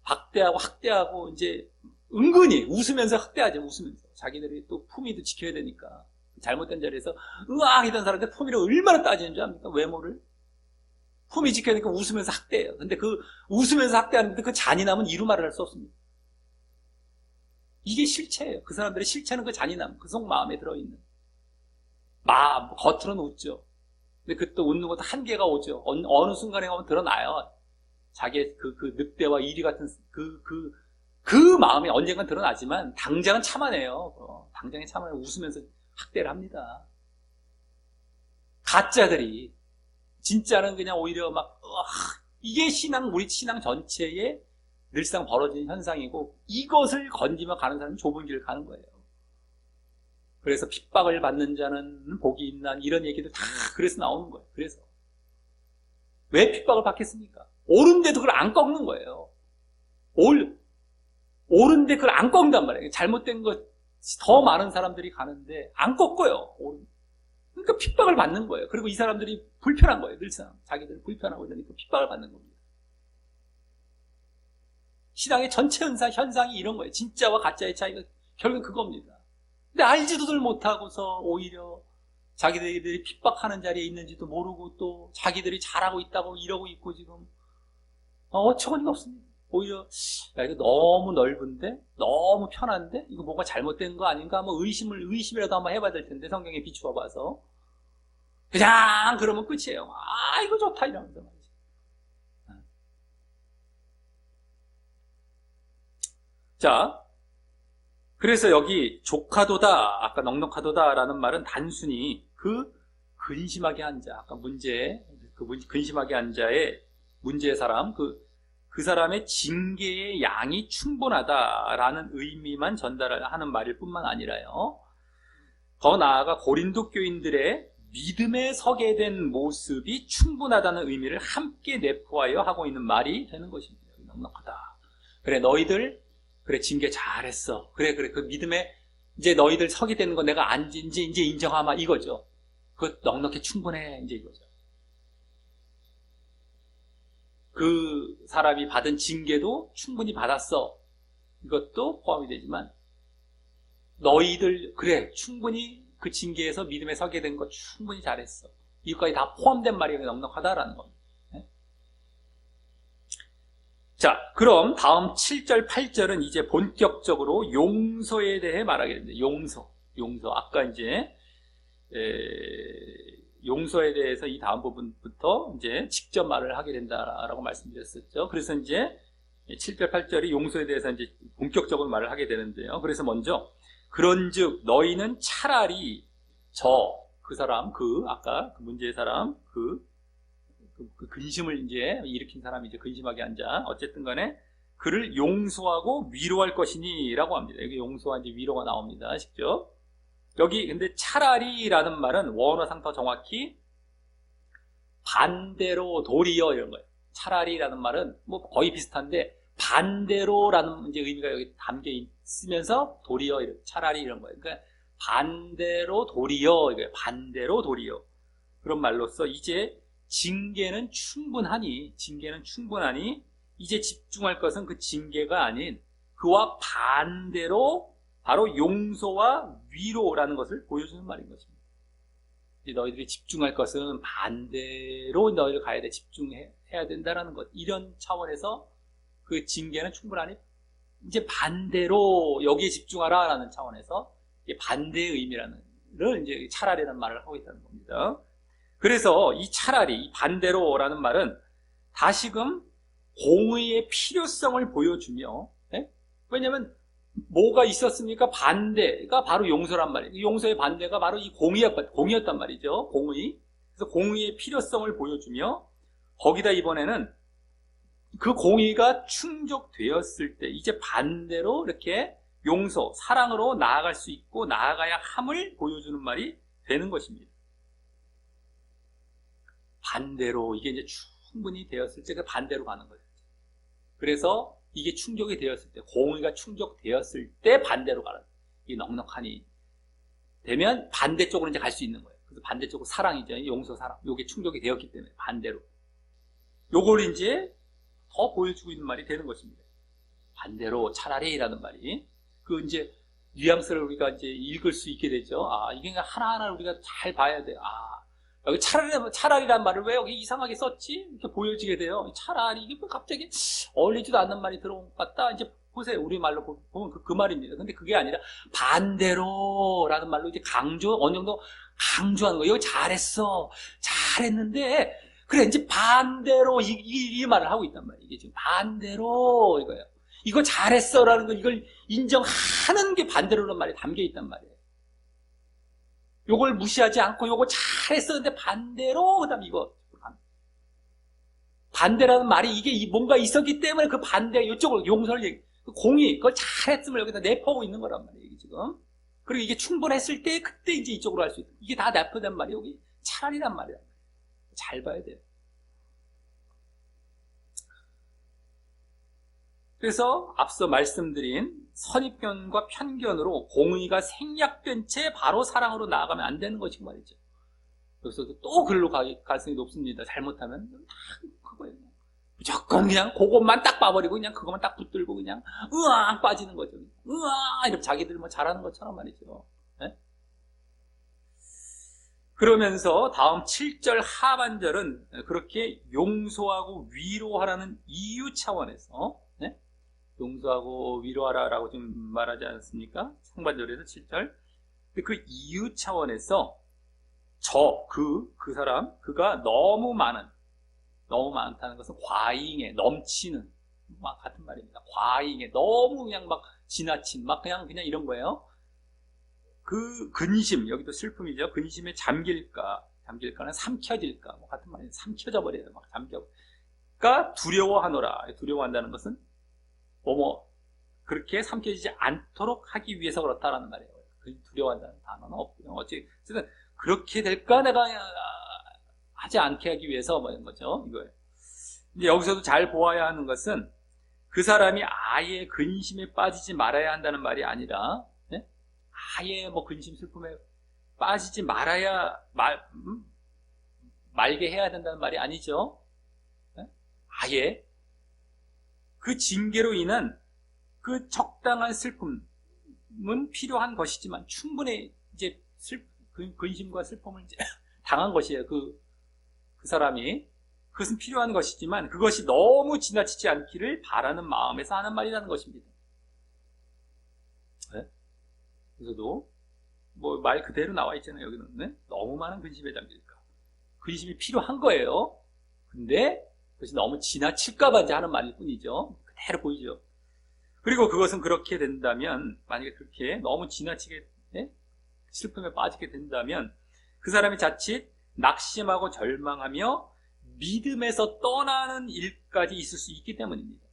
박대하고 학대하고 이제 은근히 웃으면서 학대하죠. 웃으면서 자기들이 또 품위도 지켜야 되니까 잘못된 자리에서 으악 이던 사람한테 품위를 얼마나 따지는 줄 압니까? 외모를 품위 지켜야 되니까 웃으면서 학대해요. 근데 그 웃으면서 학대하는데 그 잔인함은 이루 말을 할 수 없습니다. 이게 실체예요. 그 사람들의 실체는 그 잔인함, 그 속마음에 들어있는 겉으로는 웃죠. 근데 그 또 웃는 것도 한계가 오죠. 어느 순간에 가면 드러나요. 자기의 그 늑대와 이리 같은 그 마음이 언젠간 드러나지만 당장은 참아내요. 당장에 참아내요. 웃으면서 학대를 합니다. 가짜들이 진짜는 그냥 오히려 막 이게 우리 신앙 전체에 늘상 벌어지는 현상이고 이것을 건지며 가는 사람은 좁은 길을 가는 거예요. 그래서 핍박을 받는 자는 복이 있나 이런 얘기도 다 그래서 나오는 거예요. 그래서 왜 핍박을 받겠습니까? 옳은데도 그걸 안 꺾는 거예요. 옳은데 그걸 안 꺾는단 말이에요. 잘못된 것 더 많은 사람들이 가는데 안 꺾어요. 그러니까 핍박을 받는 거예요. 그리고 이 사람들이 불편한 거예요. 늘상 자기들 불편하고 이러니까 핍박을 받는 겁니다. 신앙의 전체 현상이 이런 거예요. 진짜와 가짜의 차이가 결국은 그겁니다. 근데 알지도들 못하고서 오히려 자기들이 핍박하는 자리에 있는지도 모르고 또 자기들이 잘하고 있다고 이러고 있고 지금 어처구니가 없습니다. 오히려 이거 너무 넓은데 너무 편한데 이거 뭔가 잘못된 거 아닌가 한번 의심이라도 한번 해봐야 될 텐데 성경에 비추어 봐서 그냥 그러면 끝이에요. 이거 좋다 이러면서 말이죠. 자, 그래서 여기 족하도다, 아까 넉넉하도다라는 말은 단순히 그 근심하게 한 자, 아까 근심하게 한 자의 문제의 사람, 그 사람의 징계의 양이 충분하다라는 의미만 전달하는 말일 뿐만 아니라요. 더 나아가 고린도 교인들의 믿음에 서게 된 모습이 충분하다는 의미를 함께 내포하여 하고 있는 말이 되는 것입니다. 넉넉하다. 그래, 너희들 그래, 징계 잘했어. 그래, 그 믿음에 이제 너희들 서게 되는 거 내가 이제 인정하마 이거죠. 그 넉넉히 충분해 이제 이거죠. 그 사람이 받은 징계도 충분히 받았어. 이것도 포함이 되지만 너희들 그래 충분히 그 징계에서 믿음에 서게 된 거 충분히 잘했어. 이것까지 다 포함된 말이 넉넉하다라는 겁니다. 자, 그럼 다음 7절, 8절은 이제 본격적으로 용서에 대해 말하게 됩니다. 용서. 아까 이제, 용서에 대해서 이 다음 부분부터 이제 직접 말을 하게 된다라고 말씀드렸었죠. 그래서 이제 7절, 8절이 용서에 대해서 이제 본격적으로 말을 하게 되는데요. 그래서 먼저, 그런즉 너희는 차라리 그 사람, 아까 그 문제의 사람, 그 근심을 이제 일으킨 사람이 이제 근심하게 한 자, 어쨌든 간에 그를 용서하고 위로할 것이니 라고 합니다. 여기 용서와 이제 위로가 나옵니다. 직접. 여기 근데 차라리라는 말은 원어상 더 정확히 반대로 도리어 이런 거예요. 차라리라는 말은 뭐 거의 비슷한데 반대로라는 이제 의미가 여기 담겨 있으면서 도리어 차라리 이런 거예요. 그러니까 반대로 도리어 이거예요. 반대로 도리어. 그런 말로써 이제 징계는 충분하니 이제 집중할 것은 그 징계가 아닌 그와 반대로 바로 용서와 위로라는 것을 보여주는 말인 것입니다. 이제 너희들이 집중할 것은 반대로 너희를 가야 돼. 집중해야 된다라는 것. 이런 차원에서 그 징계는 충분하니 이제 반대로 여기에 집중하라라는 차원에서 반대의 의미라는 를 이제 차라리라는 말을 하고 있다는 겁니다. 그래서 이 차라리, 이 반대로라는 말은 다시금 공의의 필요성을 보여주며, 왜냐면 뭐가 있었습니까? 반대가 바로 용서란 말이에요. 용서의 반대가 바로 이 공의였단 말이죠. 공의. 그래서 공의의 필요성을 보여주며 거기다 이번에는 그 공의가 충족되었을 때 이제 반대로 이렇게 용서, 사랑으로 나아갈 수 있고 나아가야 함을 보여주는 말이 되는 것입니다. 반대로 이게 이제 충분히 되었을 때 그 반대로 가는 거죠. 그래서 이게 충족이 되었을 때, 공의가 충족되었을 때 반대로 가라. 이게 넉넉하니 되면 반대쪽으로 이제 갈 수 있는 거예요. 그래서 반대쪽으로 사랑이죠. 용서, 사랑. 요게 충족이 되었기 때문에 반대로. 요걸 이제 더 보여주고 있는 말이 되는 것입니다. 반대로 차라리라는 말이 그 이제 뉘앙스를 우리가 이제 읽을 수 있게 되죠. 아, 이게 하나하나 우리가 잘 봐야 돼요. 아, 여기 차라리란 말을 왜 여기 이상하게 썼지? 이렇게 보여지게 돼요. 차라리 이게 갑자기 어울리지도 않는 말이 들어온 것 같다. 이제 보세요. 우리 말로 보면 그 말입니다. 근데 그게 아니라 반대로라는 말로 이제 어느 정도 강조하는 거예요. 여기 잘했어. 잘했는데 그래 이제 반대로 이 말을 하고 있단 말이에요. 이게 지금 반대로 이거예요. 이거 잘했어라는 걸 이걸 인정하는 게 반대로라는 말이 담겨 있단 말이에요. 요걸 무시하지 않고 요거 잘했었는데 반대로 그다음 이거 반대라는 말이 이게 뭔가 있었기 때문에 그 반대 이쪽을 용서를 공의 그걸 잘했음을 여기다 내포하고 있는 거란 말이에요. 이게 지금 그리고 이게 충분했을 때 그때 이제 이쪽으로 할 수 있다. 이게 다 내포된 말이 여기 차라리란 말이야. 잘 봐야 돼요. 그래서 앞서 말씀드린 선입견과 편견으로 공의가 생략된 채 바로 사랑으로 나아가면 안 되는 것이고 말이죠. 여기서도 또 글로 갈 가능성이 높습니다. 잘못하면 그거예요. 무조건 그냥 그것만 딱 봐버리고 그냥 그것만 딱 붙들고 그냥 으앙 빠지는 거죠. 으앙 이렇게 자기들 뭐 잘하는 것처럼 말이죠. 네? 그러면서 다음 7절 하반절은 그렇게 용서하고 위로하라는 이유 차원에서 네? 용서하고 위로하라라고 지금 말하지 않습니까? 상반절에서 7절. 그 이유 차원에서 그 사람, 그가 너무 많다는 것은 과잉에, 넘치는, 막 같은 말입니다. 과잉에, 너무 그냥 막 지나친, 막 그냥 이런 거예요. 그 근심, 여기도 슬픔이죠. 근심에 잠길까는 삼켜질까, 뭐 같은 말이에요. 삼켜져 버려요. 막 잠겨. 두려워하노라. 두려워한다는 것은 그렇게 삼켜지지 않도록 하기 위해서 그렇다라는 말이에요. 두려워한다는 단어는 없고요. 어쨌든 그렇게 될까 내가 하지 않게 하기 위해서 뭐 이런 거죠. 이거예요. 근데 여기서도 잘 보아야 하는 것은 그 사람이 아예 근심에 빠지지 말아야 한다는 말이 아니라 네? 아예 뭐 근심 슬픔에 빠지지 말게 해야 된다는 말이 아니죠. 네? 아예 그 징계로 인한 그 적당한 슬픔은 필요한 것이지만 충분히 이제 근심과 슬픔을 이제 당한 것이에요. 그 사람이 그것은 필요한 것이지만 그것이 너무 지나치지 않기를 바라는 마음에서 하는 말이라는 것입니다. 네? 그래서도 뭐 말 그대로 나와 있잖아요. 여기는 네? 너무 많은 근심에 잠길까. 근심이 필요한 거예요. 근데 그것이 너무 지나칠까봐 이제 하는 말일 뿐이죠. 그대로 보이죠. 그리고 그것은 그렇게 된다면, 만약에 그렇게 너무 지나치게 네? 슬픔에 빠지게 된다면 그 사람이 자칫 낙심하고 절망하며 믿음에서 떠나는 일까지 있을 수 있기 때문입니다.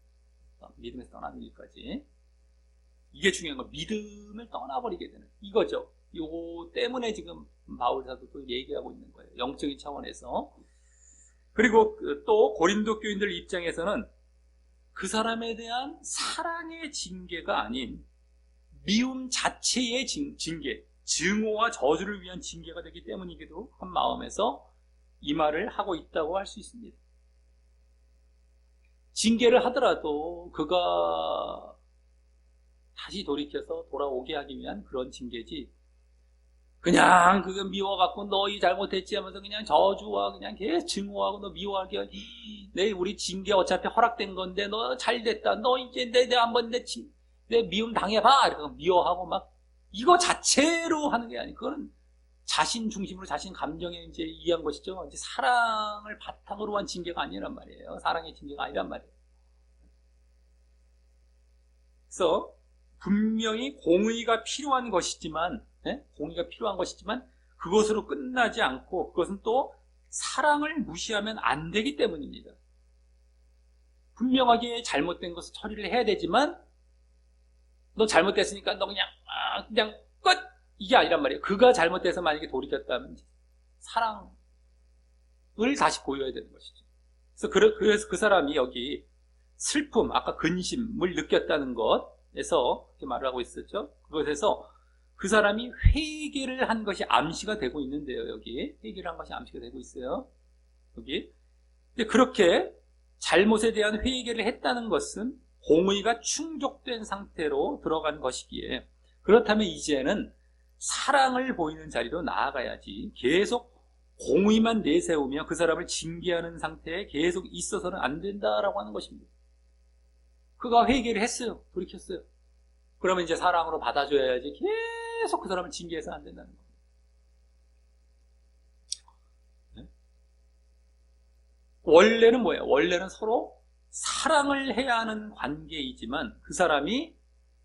믿음에서 떠나는 일까지. 이게 중요한 거. 믿음을 떠나버리게 되는 이거죠. 이거 때문에 지금 바울 사도도 얘기하고 있는 거예요. 영적인 차원에서. 그리고 또 고린도 교인들 입장에서는 그 사람에 대한 사랑의 징계가 아닌 미움 자체의 징계, 증오와 저주를 위한 징계가 되기 때문이기도 한 마음에서 이 말을 하고 있다고 할 수 있습니다. 징계를 하더라도 그가 다시 돌이켜서 돌아오게 하기 위한 그런 징계지, 그냥 그거 미워갖고 너희 잘못했지 하면서 그냥 저주와 그냥 계속 증오하고 너 미워하게 내 우리 징계 어차피 허락된 건데 너 잘됐다 너 이제 내 한번 내 미움 당해봐 이러고 미워하고 막 이거 자체로 하는 게 아니고 그거는 자신 중심으로 자신 감정에 이제 이해한 것이죠. 이제 사랑을 바탕으로 한 징계가 아니란 말이에요. 사랑의 징계가 아니란 말이에요. 그래서 분명히 공의가 필요한 것이지만, 공의가 필요한 것이지만 그것으로 끝나지 않고 그것은 또 사랑을 무시하면 안 되기 때문입니다. 분명하게 잘못된 것을 처리를 해야 되지만 너 잘못됐으니까 너 그냥 끝! 이게 아니란 말이에요. 그가 잘못돼서 만약에 돌이켰다면 사랑을 다시 보여야 되는 것이죠. 그래서 그 사람이 여기 슬픔, 아까 근심을 느꼈다는 것에서 이렇게 말을 하고 있었죠. 그것에서 그 사람이 회개를 한 것이 암시가 되고 있는데요. 여기 회개를 한 것이 암시가 되고 있어요. 여기. 근데 그렇게 잘못에 대한 회개를 했다는 것은 공의가 충족된 상태로 들어간 것이기에, 그렇다면 이제는 사랑을 보이는 자리로 나아가야지 계속 공의만 내세우며 그 사람을 징계하는 상태에 계속 있어서는 안 된다라고 하는 것입니다. 그가 회개를 했어요. 돌이켰어요. 그러면 이제 사랑으로 받아줘야지 계속 그 사람을 징계해서는 안 된다는 겁니다. 네? 원래는 뭐예요? 원래는 서로 사랑을 해야 하는 관계이지만 그 사람이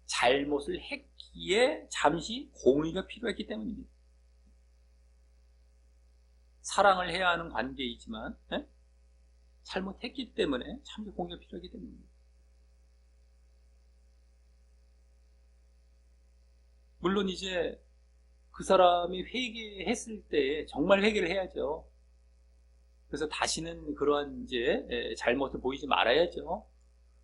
잘못을 했기에 잠시 공의가 필요했기 때문입니다. 사랑을 해야 하는 관계이지만 잘못했기 때문에 잠시 공의가 필요하기 때문입니다. 물론 이제 그 사람이 회개했을 때 정말 회개를 해야죠. 그래서 다시는 그러한 이제 잘못을 보이지 말아야죠.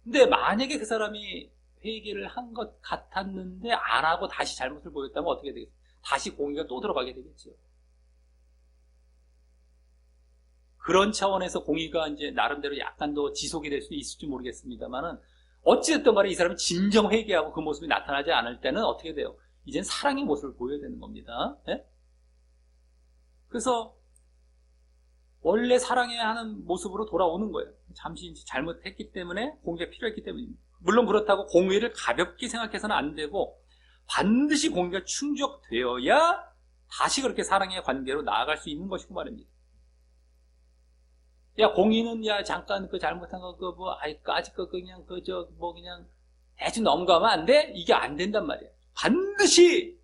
근데 만약에 그 사람이 회개를 한 것 같았는데 안 하고 다시 잘못을 보였다면 어떻게 되겠어요? 다시 공의가 또 들어가게 되겠죠. 그런 차원에서 공의가 이제 나름대로 약간 더 지속이 될 수 있을지 모르겠습니다만은 어찌됐든 간에 이 사람이 진정 회개하고 그 모습이 나타나지 않을 때는 어떻게 돼요? 이젠 사랑의 모습을 보여야 되는 겁니다. 네? 그래서 원래 사랑해야 하는 모습으로 돌아오는 거예요. 잠시 잘못했기 때문에 공의가 필요했기 때문입니다. 물론 그렇다고 공의를 가볍게 생각해서는 안 되고 반드시 공의가 충족되어야 다시 그렇게 사랑의 관계로 나아갈 수 있는 것이고 말입니다. 야, 공의는 잠깐 그 잘못한 거 아직 그냥 그냥 대충 넘어가면 안 돼? 이게 안 된단 말이에요. 반드시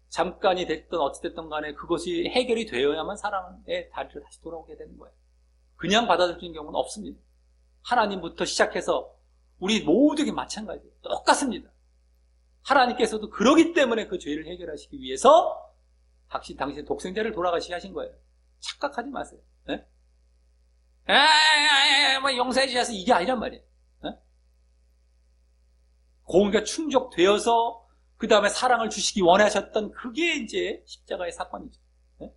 잠깐이 됐든 어찌됐든 간에 그것이 해결이 되어야만 사랑의 다리로 다시 돌아오게 되는 거예요. 그냥 받아들이는 경우는 없습니다. 하나님부터 시작해서 우리 모두에게 마찬가지예요. 똑같습니다. 하나님께서도 그러기 때문에 그 죄를 해결하시기 위해서 당신의 독생자를 돌아가시게 하신 거예요. 착각하지 마세요. 네? 용서해 주셔서 이게 아니란 말이에요. 네? 공의가 충족되어서 그 다음에 사랑을 주시기 원하셨던 그게 이제 십자가의 사건이죠. 네?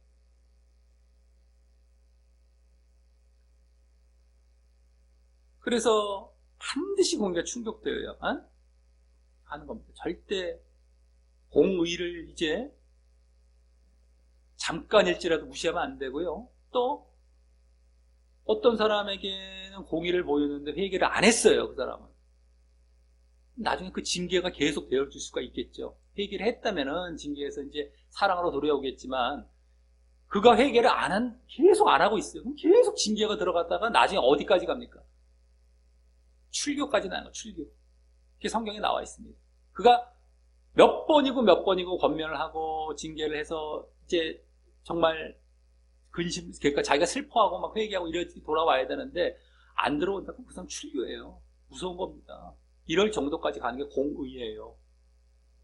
그래서 반드시 공의가 충족되어야만 하는 겁니다. 절대 공의를 이제 잠깐일지라도 무시하면 안 되고요. 또 어떤 사람에게는 공의를 보였는데 회개를 안 했어요. 그 사람은. 나중에 그 징계가 계속 되어줄 수가 있겠죠. 회개를 했다면은 징계에서 이제 사랑으로 돌아오겠지만 그가 회개를 계속 안 하고 있어요. 그럼 계속 징계가 들어갔다가 나중에 어디까지 갑니까? 출교까지 나요. 출교. 그게 성경에 나와 있습니다. 그가 몇 번이고 권면을 하고 징계를 해서 이제 정말 그러니까 자기가 슬퍼하고 막 회개하고 이렇게 돌아와야 되는데 안 들어온다고 그 사람 출교예요. 무서운 겁니다. 이럴 정도까지 가는 게 공의예요.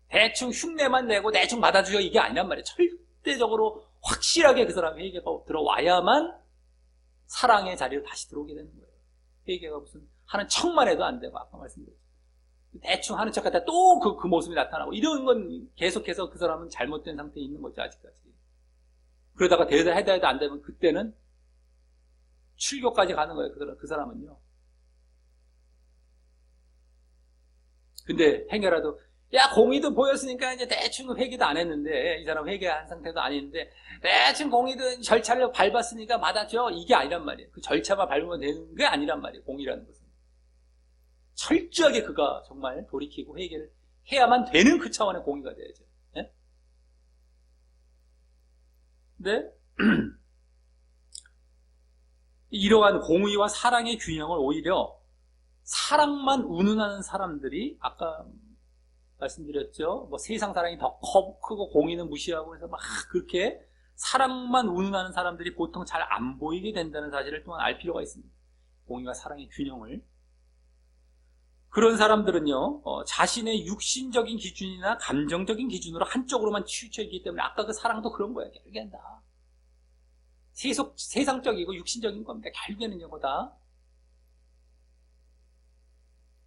대충 흉내만 내고 대충 받아주려 이게 아니란 말이에요. 절대적으로 확실하게 그 사람이 회개가 들어와야만 사랑의 자리로 다시 들어오게 되는 거예요. 회개가 무슨 하는 척만 해도 안 되고 아까 말씀드렸죠. 대충 하는 척 하다가 또 그 모습이 나타나고 이런 건 계속해서 그 사람은 잘못된 상태에 있는 거죠. 아직까지. 그러다가 해도 안 되면 그때는 출교까지 가는 거예요. 그 사람은요. 근데 행여라도 공의도 보였으니까 이제 대충 회개도 안 했는데 이 사람 회개한 상태도 아닌데 대충 공의도 절차를 밟았으니까 받아줘. 이게 아니란 말이에요. 그 절차만 밟으면 되는 게 아니란 말이에요. 공의라는 것은. 철저하게 그가 정말 돌이키고 회개를 해야만 되는 그 차원의 공의가 돼야죠. 네? 근데 이러한 공의와 사랑의 균형을 오히려 사랑만 운운하는 사람들이 아까 말씀드렸죠. 뭐 세상 사랑이 더 크고 공의는 무시하고 해서 막 그렇게 사랑만 운운하는 사람들이 보통 잘 안 보이게 된다는 사실을 또한 알 필요가 있습니다. 공의와 사랑의 균형을. 그런 사람들은요, 자신의 육신적인 기준이나 감정적인 기준으로 한쪽으로만 치우쳐 있기 때문에 아까 그 사랑도 그런 거예요. 결국엔 다 세상적이고 육신적인 겁니다. 결국에는 이거다.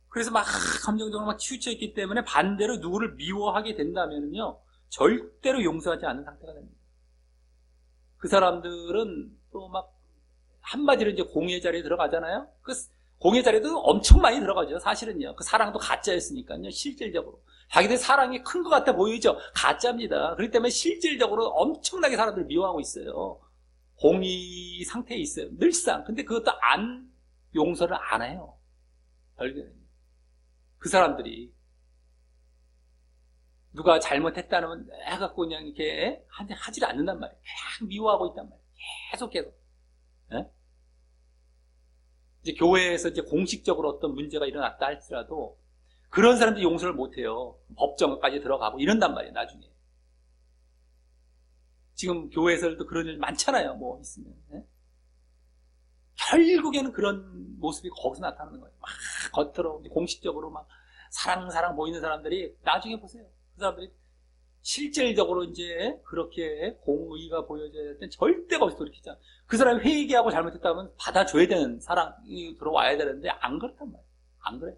그래서 막 감정적으로 막 치우쳐 있기 때문에 반대로 누구를 미워하게 된다면요, 절대로 용서하지 않는 상태가 됩니다. 그 사람들은 또 막 한마디로 이제 공의 자리에 들어가잖아요. 그 공의 자리에도 엄청 많이 들어가죠. 사실은요. 그 사랑도 가짜였으니까요. 실질적으로 자기들 사랑이 큰 것 같아 보이죠. 가짜입니다. 그렇기 때문에 실질적으로 엄청나게 사람들을 미워하고 있어요. 공의 상태에 있어요. 늘상. 근데 그것도 용서를 안 해요. 결국에는 그 사람들이 누가 잘못했다는 해갖고 그냥 이렇게 하지를 않는단 말이에요. 그냥 미워하고 있단 말이에요. 계속. 예? 이제 교회에서 이제 공식적으로 어떤 문제가 일어났다 할지라도 그런 사람들이 용서를 못해요. 법정까지 들어가고 이런단 말이에요. 나중에. 지금 교회에서도 그런 일 많잖아요. 뭐 있으면. 예? 결국에는 그런 모습이 거기서 나타나는 거예요. 막 겉으로 공식적으로 막 사랑 보이는 사람들이 나중에 보세요. 그 사람들이 실질적으로 이제 그렇게 공의가 보여져야 될 땐 절대 거기서 돌이키지 않아요. 그 사람이 회개하고 잘못했다면 받아줘야 되는 사랑이 들어와야 되는데 안 그렇단 말이에요. 안 그래.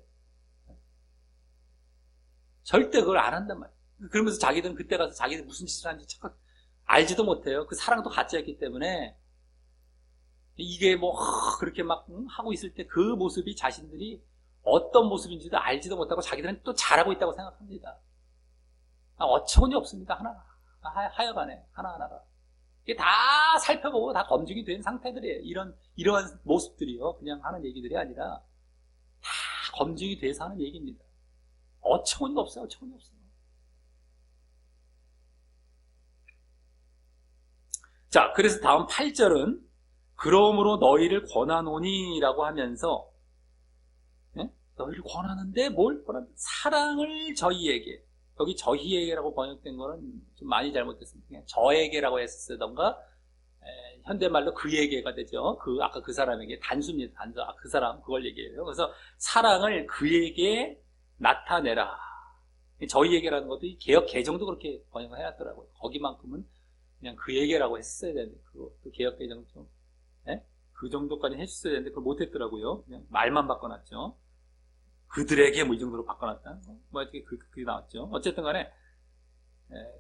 절대 그걸 안 한단 말이에요. 그러면서 자기들은 그때 가서 자기들 무슨 짓을 하는지 착각 알지도 못해요. 그 사랑도 가짜였기 때문에 이게 뭐 그렇게 막 하고 있을 때 그 모습이 자신들이 어떤 모습인지도 알지도 못하고 자기들은 또 잘하고 있다고 생각합니다. 어처구니 없습니다. 하여간에 하나하나가 이게 다 살펴보고 다 검증이 된 상태들이에요. 이러한 모습들이요. 그냥 하는 얘기들이 아니라 다 검증이 돼서 하는 얘기입니다. 어처구니가 없어요. 어처구니 없어요. 자, 그래서 다음 8절은 그러므로 너희를 권하노니 라고 하면서 너희를 권하는데 뭘 권하는? 사랑을 저희에게. 여기 저희에게라고 번역된 거는 좀 많이 잘못됐습니다. 그냥 저에게라고 했었던가 현대말로 그에게가 되죠. 아까 그 사람에게 단수입니다. 그 사람 그걸 얘기해요. 그래서 사랑을 그에게 나타내라. 저희에게라는 것도 개역 개정도 그렇게 번역을 해놨더라고요. 거기만큼은 그냥 그에게라고 했어야 되는데 그것도 개역 개정 좀 그 정도까지 해줬어야 되는데 그걸 못했더라고요. 그냥 말만 바꿔놨죠. 그들에게 뭐 이 정도로 바꿔놨다. 뭐 어떻게 그게 나왔죠. 어쨌든 간에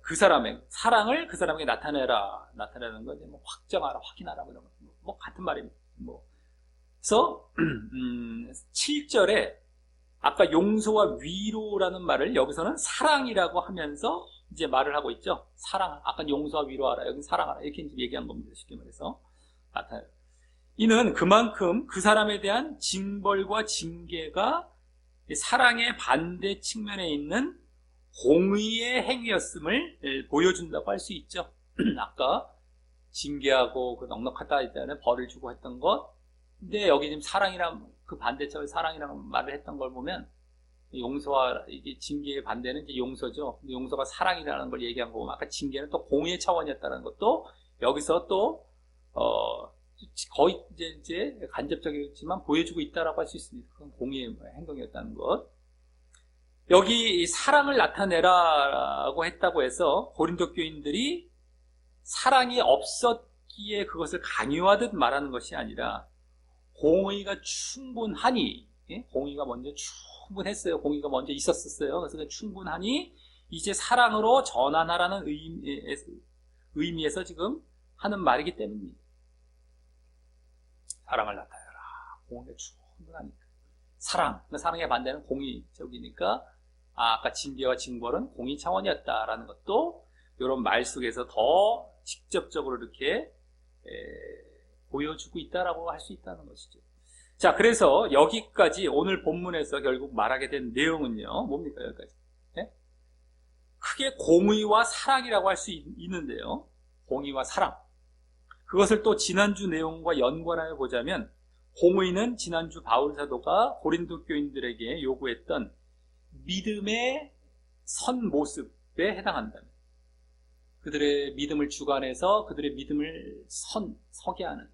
그 사람의 사랑을 그 사람에게 나타내는 거 이제 뭐 확정하라, 확인하라 뭐 같은 말입니다. 뭐 그래서 7절에 아까 용서와 위로라는 말을 여기서는 사랑이라고 하면서 이제 말을 하고 있죠. 사랑, 아까 용서와 위로하라, 여기 사랑하라 이렇게 이제 얘기한 겁니다. 쉽게 말해서 나타내요. 이는 그만큼 그 사람에 대한 징벌과 징계가 사랑의 반대 측면에 있는 공의의 행위였음을 보여준다고 할 수 있죠. 아까 징계하고 그 넉넉하다 있잖아요. 벌을 주고 했던 것. 근데 여기 지금 사랑이랑 그 반대처럼 사랑이라는 말을 했던 걸 보면 용서와 이게 징계의 반대는 이제 용서죠. 용서가 사랑이라는 걸 얘기한 거고 아까 징계는 또 공의의 차원이었다는 것도 여기서 또 거의 이제 간접적이지만 보여주고 있다라고 할 수 있습니다. 그건 공의의 행동이었다는 것. 여기 사랑을 나타내라고 했다고 해서 고린도 교인들이 사랑이 없었기에 그것을 강요하듯 말하는 것이 아니라 공의가 충분하니, 공의가 먼저 충분했어요. 공의가 먼저 있었어요. 그래서 충분하니 이제 사랑으로 전환하라는 의미에서 지금 하는 말이기 때문입니다. 사랑을 나타내라. 공의가 충분하니까. 사랑의 반대는 공의적이니까 아까 징계와 징벌은 공의 차원이었다라는 것도 이런 말 속에서 더 직접적으로 이렇게 보여주고 있다라고 할 수 있다는 것이죠. 자, 그래서 여기까지 오늘 본문에서 결국 말하게 된 내용은요. 뭡니까 여기까지? 크게 공의와 사랑이라고 할 수 있는데요. 공의와 사랑. 그것을 또 지난주 내용과 연관하여 보자면 공의는 지난주 바울 사도가 고린도 교인들에게 요구했던 믿음의 선 모습에 해당한다면, 그들의 믿음을 주관해서 그들의 믿음을 서게 하는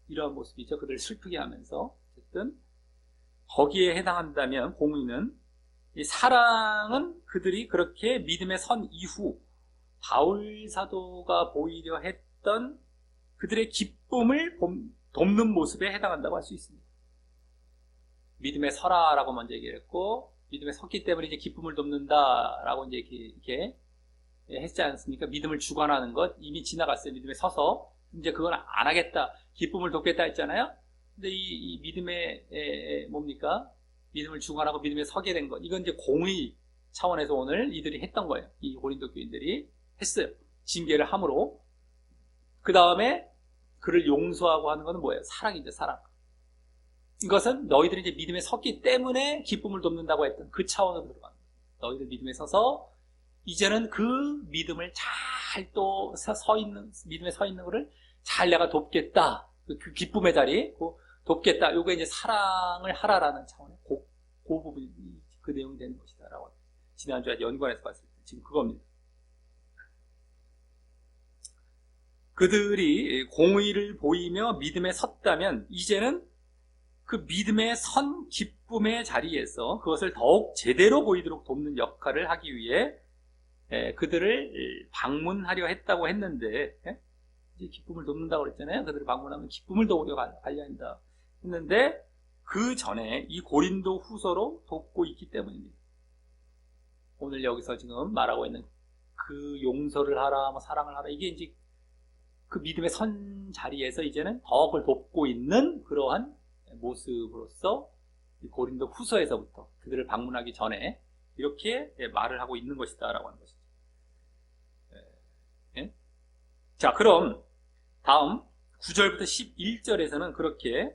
이러한 모습이죠. 그들을 슬프게 하면서. 어쨌든 거기에 해당한다면 공의는, 이 사랑은 그들이 그렇게 믿음에 선 이후 바울 사도가 보이려 했던 그들의 기쁨을 돕는 모습에 해당한다고 할 수 있습니다. 믿음에 서라라고 먼저 얘기를 했고, 믿음에 섰기 때문에 이제 기쁨을 돕는다라고 이제 이렇게 했지 않습니까? 믿음을 주관하는 것 이미 지나갔어요. 믿음에 서서 이제 그건 안 하겠다, 기쁨을 돕겠다 했잖아요. 근데 이 믿음에 뭡니까? 믿음을 주관하고 믿음에 서게 된 것, 이건 이제 공의 차원에서 오늘 이들이 했던 거예요. 이 고린도 교인들이 했어요. 징계를 함으로. 그 다음에 그를 용서하고 하는 것은 뭐예요? 사랑이죠, 사랑. 이것은 너희들이 이제 믿음에 섰기 때문에 기쁨을 돕는다고 했던 그 차원으로 들어갑니다. 너희들 믿음에 서서 이제는 그 믿음을 잘 또 믿음에 서 있는 것을 잘 내가 돕겠다. 그 기쁨의 자리, 돕겠다. 요게 이제 사랑을 하라라는 차원의 그 부분이 그 내용이 되는 것이다라고 지난주에 연관해서 봤을 때 지금 그겁니다. 그들이 공의를 보이며 믿음에 섰다면 이제는 그 믿음에 선 기쁨의 자리에서 그것을 더욱 제대로 보이도록 돕는 역할을 하기 위해 그들을 방문하려 했다고 했는데, 이제 기쁨을 돕는다고 그랬잖아요. 그들을 방문하면 기쁨을 도우려 가려 한다 했는데, 그 전에 이 고린도 후서로 돕고 있기 때문입니다. 오늘 여기서 지금 말하고 있는 그 용서를 하라, 뭐 사랑을 하라, 이게 이제 그 믿음의 선 자리에서 이제는 더 그걸 돕고 있는 그러한 모습으로서 고린도 후서에서부터 그들을 방문하기 전에 이렇게 말을 하고 있는 것이다 라고 하는 것이죠. 자, 그럼 다음 9절부터 11절에서는 그렇게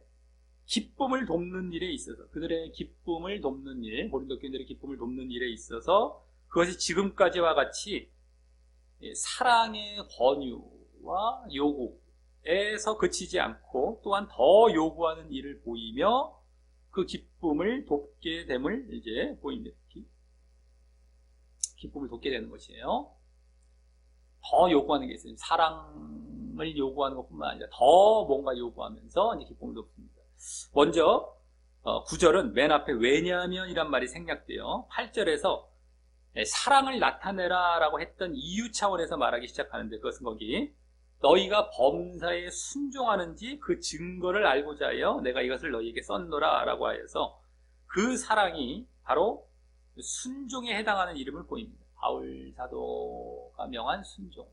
기쁨을 돕는 일에 있어서, 그들의 기쁨을 돕는 일, 고린도 교인들의 기쁨을 돕는 일에 있어서 그것이 지금까지와 같이 사랑의 권유와 요구에서 그치지 않고 또한 더 요구하는 일을 보이며 그 기쁨을 돕게 됨을 이제 보입니다. 기쁨을 돕게 되는 것이에요. 더 요구하는 게 있어요. 사랑을 요구하는 것뿐만 아니라 더 뭔가 요구하면서 이제 기쁨을 돕습니다. 먼저 9절은 맨 앞에 왜냐하면 이란 말이 생략돼요. 8절에서 사랑을 나타내라 라고 했던 이유 차원에서 말하기 시작하는데, 그것은 거기 너희가 범사에 순종하는지 그 증거를 알고자 하여 내가 이것을 너희에게 썼노라 라고 하여서 그 사랑이 바로 순종에 해당하는 이름을 보입니다. 바울 사도가 명한 순종에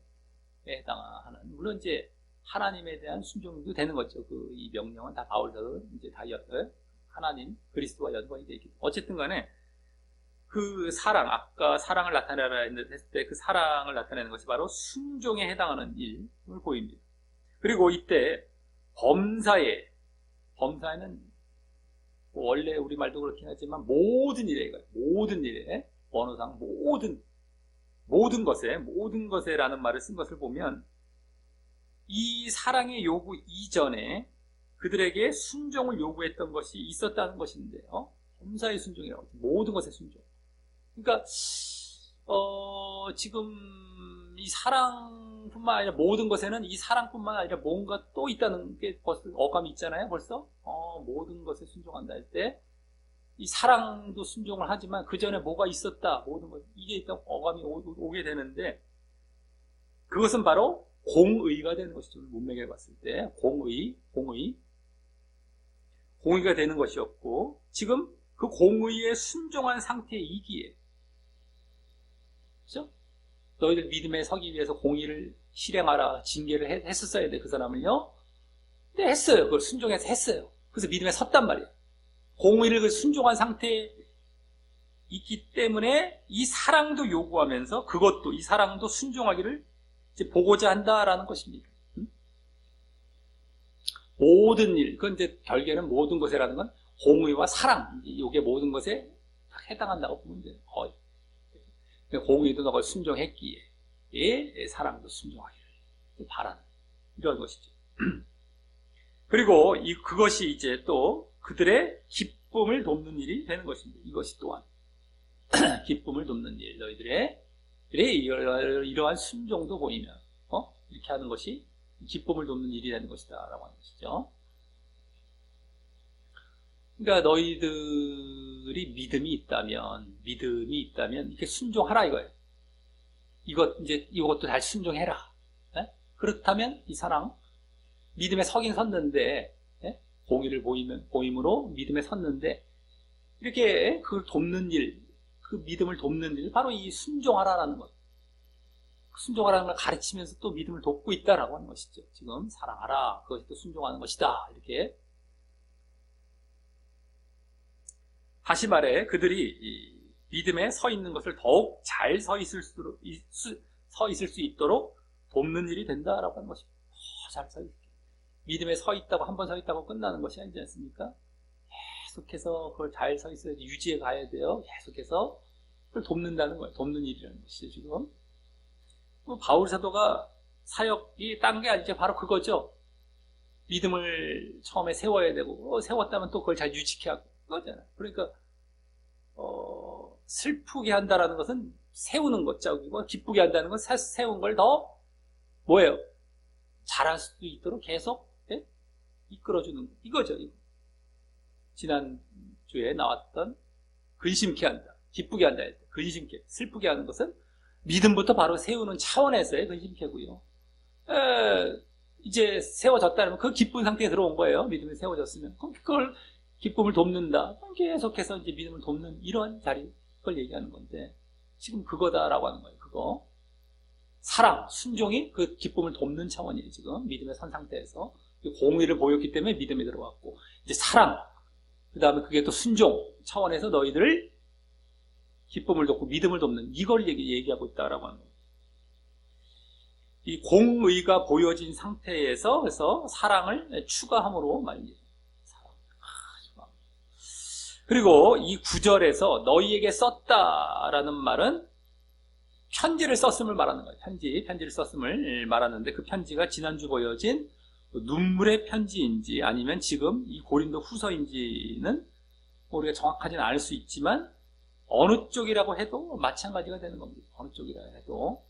해당하는, 물론 이제 하나님에 대한 순종도 되는 거죠. 이 명령은 다 바울 사도 이제 다 하나님 그리스도와 연관이 되어 있기 때문에. 어쨌든 간에 그 사랑, 아까 사랑을 나타내라 했을 때 그 사랑을 나타내는 것이 바로 순종에 해당하는 일을 보입니다. 그리고 이때 범사에는 원래 우리말도 그렇긴 하지만 모든 일에, 모든 일에, 언어상 모든 것에 라는 말을 쓴 것을 보면 이 사랑의 요구 이전에 그들에게 순종을 요구했던 것이 있었다는 것인데요. 범사의 순종이라고, 모든 것의 순종. 그러니까 지금 이 사랑뿐만 아니라 모든 것에는 이 사랑뿐만 아니라 뭔가 또 있다는 게 벌써 어감이 있잖아요. 벌써 모든 것에 순종한다 할 때 이 사랑도 순종을 하지만 그 전에 뭐가 있었다, 모든 것, 이게 있다고 어감이 오게 되는데, 그것은 바로 공의가 되는 것이죠. 문맥에 봤을 때 공의가 되는 것이었고, 지금 그 공의에 순종한 상태이기에, 그렇죠? 너희들 믿음에 서기 위해서 공의를 실행하라, 징계를 했었어야 돼, 그 사람을요. 근데 했어요. 그걸 순종해서 했어요. 그래서 믿음에 섰단 말이에요. 공의를 그 순종한 상태에 있기 때문에 이 사랑도 요구하면서 그것도, 이 사랑도 순종하기를 이제 보고자 한다라는 것입니다. 모든 일, 그건 이제 결계는 모든 것에라는 건 공의와 사랑, 이게 모든 것에 해당한다고 보면 돼요. 거의. 공의도 너가 순종했기에 사랑도 순종하기를 바라는 이런 것이죠. 그리고 그것이 이제 또 그들의 기쁨을 돕는 일이 되는 것입니다. 이것이 또한 기쁨을 돕는 일, 너희들의 이러한 순종도 보이면 이렇게 하는 것이 기쁨을 돕는 일이라는 것이다 라고 하는 것이죠. 그러니까 너희들이 믿음이 있다면 이렇게 순종하라 이거예요. 이것도 잘 순종해라. 네? 그렇다면 이 사랑, 믿음에 서긴 섰는데, 네? 공의를 보임으로 믿음에 섰는데, 이렇게 그걸 돕는 일, 그 믿음을 돕는 일, 바로 이 순종하라라는 것. 순종하라는 걸 가르치면서 또 믿음을 돕고 있다라고 하는 것이죠. 지금 사랑하라, 그것이 또 순종하는 것이다. 이렇게. 다시 말해, 그들이 이 믿음에 서 있는 것을 더욱 잘 서 있을 수 있도록 돕는 일이 된다라고 하는 것입니다. 잘 서 있게. 믿음에 서 있다고, 한 번 서 있다고 끝나는 것이 아니지 않습니까? 계속해서 그걸 잘 서 있어야 유지해 가야 돼요. 계속해서 그걸 돕는다는 거예요. 돕는 일이라는 것이죠, 지금. 바울 사도가 사역이 딴 게 아니죠. 바로 그거죠. 믿음을 처음에 세워야 되고, 세웠다면 또 그걸 잘 유지케 하고, 그거잖아요. 그러니까, 슬프게 한다라는 것은 세우는 것이고, 기쁘게 한다는 건 세운 걸 더, 뭐예요? 잘할 수 있도록 계속, 이끌어주는 거. 이거죠, 이거. 지난주에 나왔던, 근심케 한다. 기쁘게 한다. 근심케. 슬프게 하는 것은 믿음부터 바로 세우는 차원에서의 근심케고요. 이제 세워졌다면 그 기쁜 상태에 들어온 거예요. 믿음이 세워졌으면. 그럼 그걸 기쁨을 돕는다. 계속해서 이제 믿음을 돕는 이런 자리, 그걸 얘기하는 건데, 지금 그거다라고 하는 거예요. 그거. 사랑, 순종이 그 기쁨을 돕는 차원이에요. 지금 믿음의 선 상태에서. 공의를 보였기 때문에 믿음에 들어갔고, 이제 사랑, 그 다음에 그게 또 순종 차원에서 너희들을 기쁨을 돕고 믿음을 돕는 이걸 얘기하고 있다라고 하는 거예요. 이 공의가 보여진 상태에서 그래서 사랑을 추가함으로 말입니다. 그리고 이 9절에서 너희에게 썼다라는 말은 편지를 썼음을 말하는 거예요. 편지를 썼음을 말하는데 그 편지가 지난주 보여진 눈물의 편지인지 아니면 지금 이 고린도 후서인지는 우리가 정확하지는 않을 수 있지만 어느 쪽이라고 해도 마찬가지가 되는 겁니다. 어느 쪽이라 해도.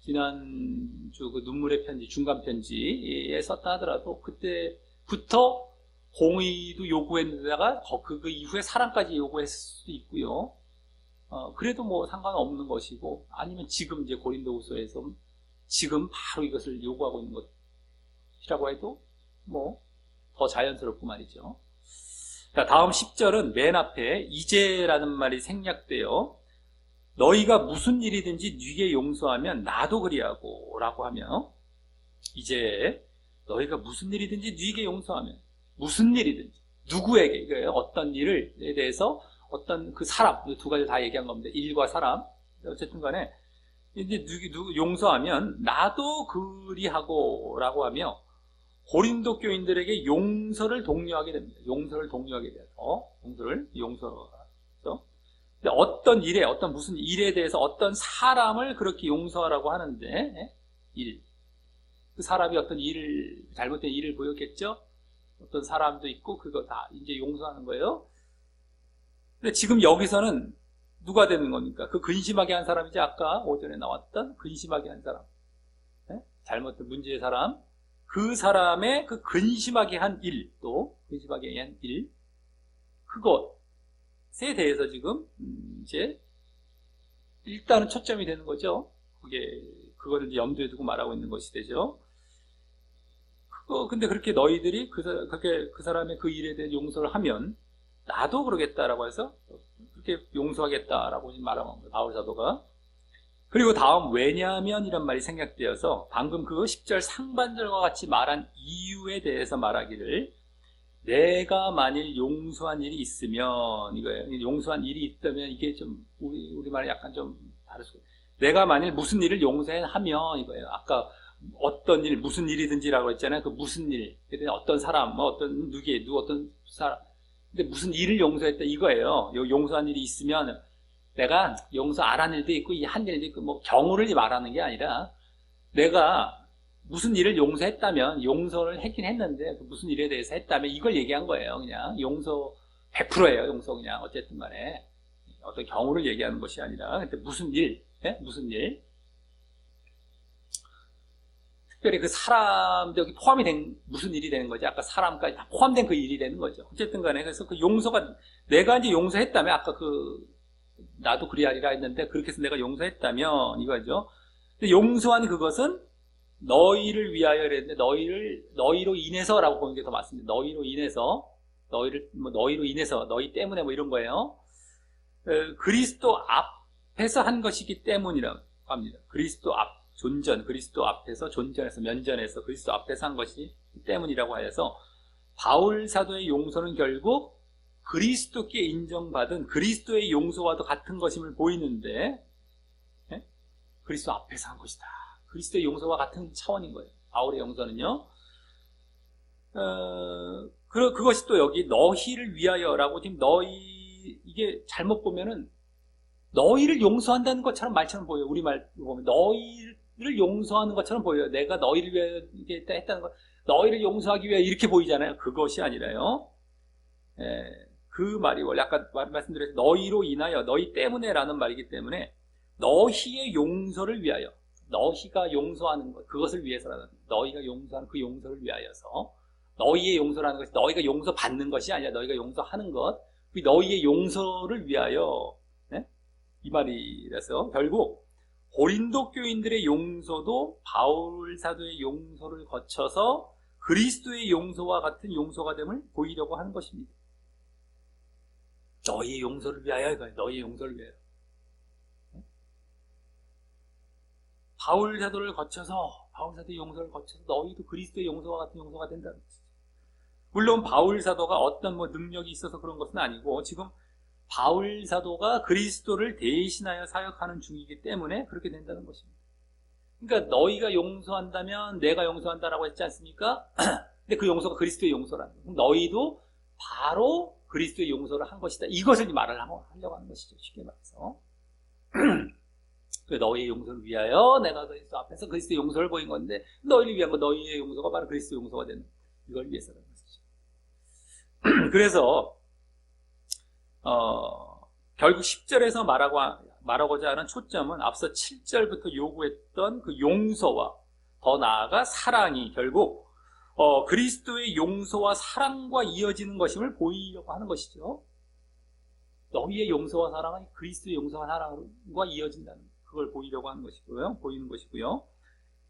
지난주 그 눈물의 편지, 중간 편지에 썼다 하더라도 그때부터 공의도 요구했는데다가 그 이후에 사랑까지 요구했을 수도 있고요. 그래도 뭐 상관없는 것이고, 아니면 지금 이제 고린도후서에서 지금 바로 이것을 요구하고 있는 것이라고 해도 뭐 더 자연스럽고 말이죠. 자, 다음 10절은 맨 앞에 이제라는 말이 생략돼요. 너희가 무슨 일이든지 네게 용서하면 나도 그리하고 라고 하며, 이제 너희가 무슨 일이든지 네게 용서하면, 무슨 일이든지 누구에게, 이거예요. 어떤 일에 대해서 어떤 그 사람, 두 가지 다 얘기한 겁니다. 일과 사람. 어쨌든 간에 이제 누구 용서하면 나도 그리하고 라고 하며 고린도 교인들에게 용서를 독려하게 됩니다. 용서를 독려하게 돼요. 용서죠. 근데 어떤 일에, 무슨 일에 대해서 어떤 사람을 그렇게 용서하라고 하는데, 그 사람이 어떤 잘못된 일을 보였겠죠? 어떤 사람도 있고, 그거 다 이제 용서하는 거예요. 근데 지금 여기서는 누가 되는 겁니까? 그 근심하게 한 사람이지, 아까 오전에 나왔던 근심하게 한 사람. 잘못된 문제의 사람. 그 사람의 그 근심하게 한 일, 근심하게 한 일, 그것에 대해서 지금, 이제, 일단은 초점이 되는 거죠. 그거를 염두에 두고 말하고 있는 것이 되죠. 근데 그렇게 너희들이 그 사람의 그 일에 대해 용서를 하면, 나도 그러겠다라고 해서, 그렇게 용서하겠다라고 말하는 겁니다. 바울 사도가. 그리고 다음 왜냐하면 이란 말이 생략되어서 방금 그 10절 상반절과 같이 말한 이유에 대해서 말하기를, 내가 만일 용서한 일이 있으면, 이거예요. 용서한 일이 있다면 이게 좀 우리말에 약간 좀 다를 수 있어요. 내가 만일 무슨 일을 용서하면 이거예요. 아까 어떤 일, 무슨 일이든지라고 했잖아요. 그 무슨 일, 어떤 사람, 어떤 어떤 사람. 근데 무슨 일을 용서했다 이거예요. 용서한 일이 있으면 내가 용서 안 한 일도 있고 한 일도 있고 뭐 경우를 말하는 게 아니라 내가 무슨 일을 용서했다면 용서를 했긴 했는데 그 무슨 일에 대해서 했다면 이걸 얘기한 거예요. 그냥 용서 100%예요. 용서 그냥 어쨌든 간에 어떤 경우를 얘기하는 것이 아니라 근데 무슨 일, 무슨 일, 특별히 그 사람 여기 포함이 된 무슨 일이 되는 거지? 아까 사람까지 다 포함된 그 일이 되는 거죠. 어쨌든 간에 그래서 그 용서가 내가 이제 용서했다면 아까 그 나도 그리하리라 했는데 그렇게 해서 내가 용서했다면 이거죠. 근데 용서한 그것은 너희를 위하여 그랬는데 너희로 인해서라고 보는 게 더 맞습니다. 너희로 인해서 너희로 인해서 너희 때문에 뭐 이런 거예요. 그리스도 앞에서 한 것이기 때문이라고 합니다. 그리스도 앞에서 존전해서 면전에서 그리스도 앞에서 한 것이 때문이라고 하여서 바울 사도의 용서는 결국 그리스도께 인정받은 그리스도의 용서와도 같은 것임을 보이는데 그리스도 앞에서 한 것이다. 그리스도의 용서와 같은 차원인 거예요. 바울의 용서는요. 그것이 또 여기 너희를 위하여라고 지금 이게 잘못 보면은 너희를 용서한다는 것처럼 말처럼 보여요. 우리말 보면 너희를 용서하는 것처럼 보여요. 내가 너희를 위해 이렇게 했다는 것, 너희를 용서하기 위해 이렇게 보이잖아요. 그것이 아니라요. 그 말이 원래 아까 말씀드렸듯이 너희로 인하여 너희 때문에라는 말이기 때문에 너희의 용서를 위하여 너희가 용서하는 것 그것을 위해서라는 너희가 용서하는 그 용서를 위하여서 너희의 용서라는 것이 너희가 용서받는 것이 아니라 너희가 용서하는 것 그 너희의 용서를 위하여 이 말이라서 결국 고린도 교인들의 용서도 바울 사도의 용서를 거쳐서 그리스도의 용서와 같은 용서가 됨을 보이려고 하는 것입니다. 너희의 용서를 위하여 이거예요. 너희의 용서를 위하여. 바울 사도의 용서를 거쳐서 너희도 그리스도의 용서와 같은 용서가 된다는 것이죠. 물론 바울 사도가 어떤 능력이 있어서 그런 것은 아니고 지금 바울 사도가 그리스도를 대신하여 사역하는 중이기 때문에 그렇게 된다는 것입니다. 그러니까 너희가 용서한다면 내가 용서한다라고 했지 않습니까? 근데 그 용서가 그리스도의 용서라는 거예요. 너희도 바로 그리스도의 용서를 한 것이다. 이것을 말을 하려고 하는 것이죠. 쉽게 말해서. 너희의 용서를 위하여 내가 그리스도 앞에서 그리스도의 용서를 보인 건데 너희를 위한 거 너희의 용서가 바로 그리스도의 용서가 되는 이걸 위해서라는 것이죠. 그래서 결국 10절에서 말하고자 하는 초점은 앞서 7절부터 요구했던 그 용서와 더 나아가 사랑이 결국 그리스도의 용서와 사랑과 이어지는 것임을 보이려고 하는 것이죠. 너희의 용서와 사랑은 그리스도의 용서와 사랑과 이어진다는 그걸 보이려고 하는 것이고요. 보이는 것이고요.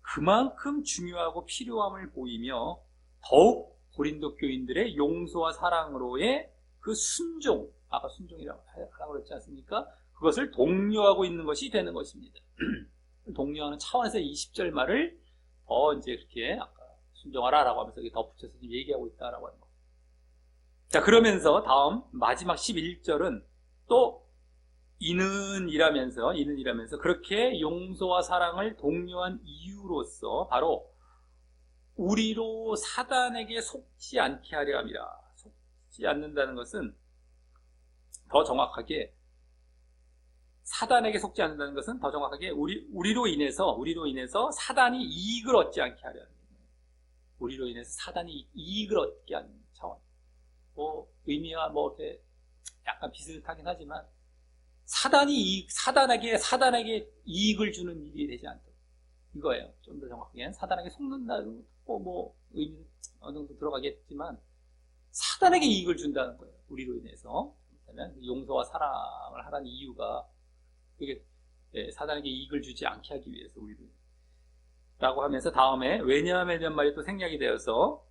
그만큼 중요하고 필요함을 보이며 더욱 고린도 교인들의 용서와 사랑으로의 그 순종, 아까 순종이라고 하라고 그랬지 않습니까? 그것을 독려하고 있는 것이 되는 것입니다. 독려하는 차원에서 이 10절 말을 더 이제 이렇게 아까 순종하라라고 하면서 덧붙여서 얘기하고 있다라고 하는 겁니다. 자, 그러면서 다음 마지막 11절은 또 이는 이라면서 그렇게 용서와 사랑을 독려한 이유로서 바로 우리로 사단에게 속지 않게 하려 함이라. 속지 않는다는 것은 더 정확하게 사단에게 속지 않는다는 것은 더 정확하게 우리로 인해서 사단이 이익을 얻지 않게 하려 합니다. 우리로 인해서 사단이 이익을 얻게 하는 차원. 의미와 이렇게 약간 비슷하긴 하지만 사단에게 이익을 주는 일이 되지 않도록 이거예요. 좀 더 정확하게 사단에게 속는다는 의미 어느 정도 들어가겠지만 사단에게 이익을 준다는 거예요. 우리로 인해서 용서와 사랑을 하라는 이유가 그게 사단에게 이익을 주지 않게 하기 위해서 우리로 라고 하면서 다음에 왜냐하면 말이 또 생략이 되어서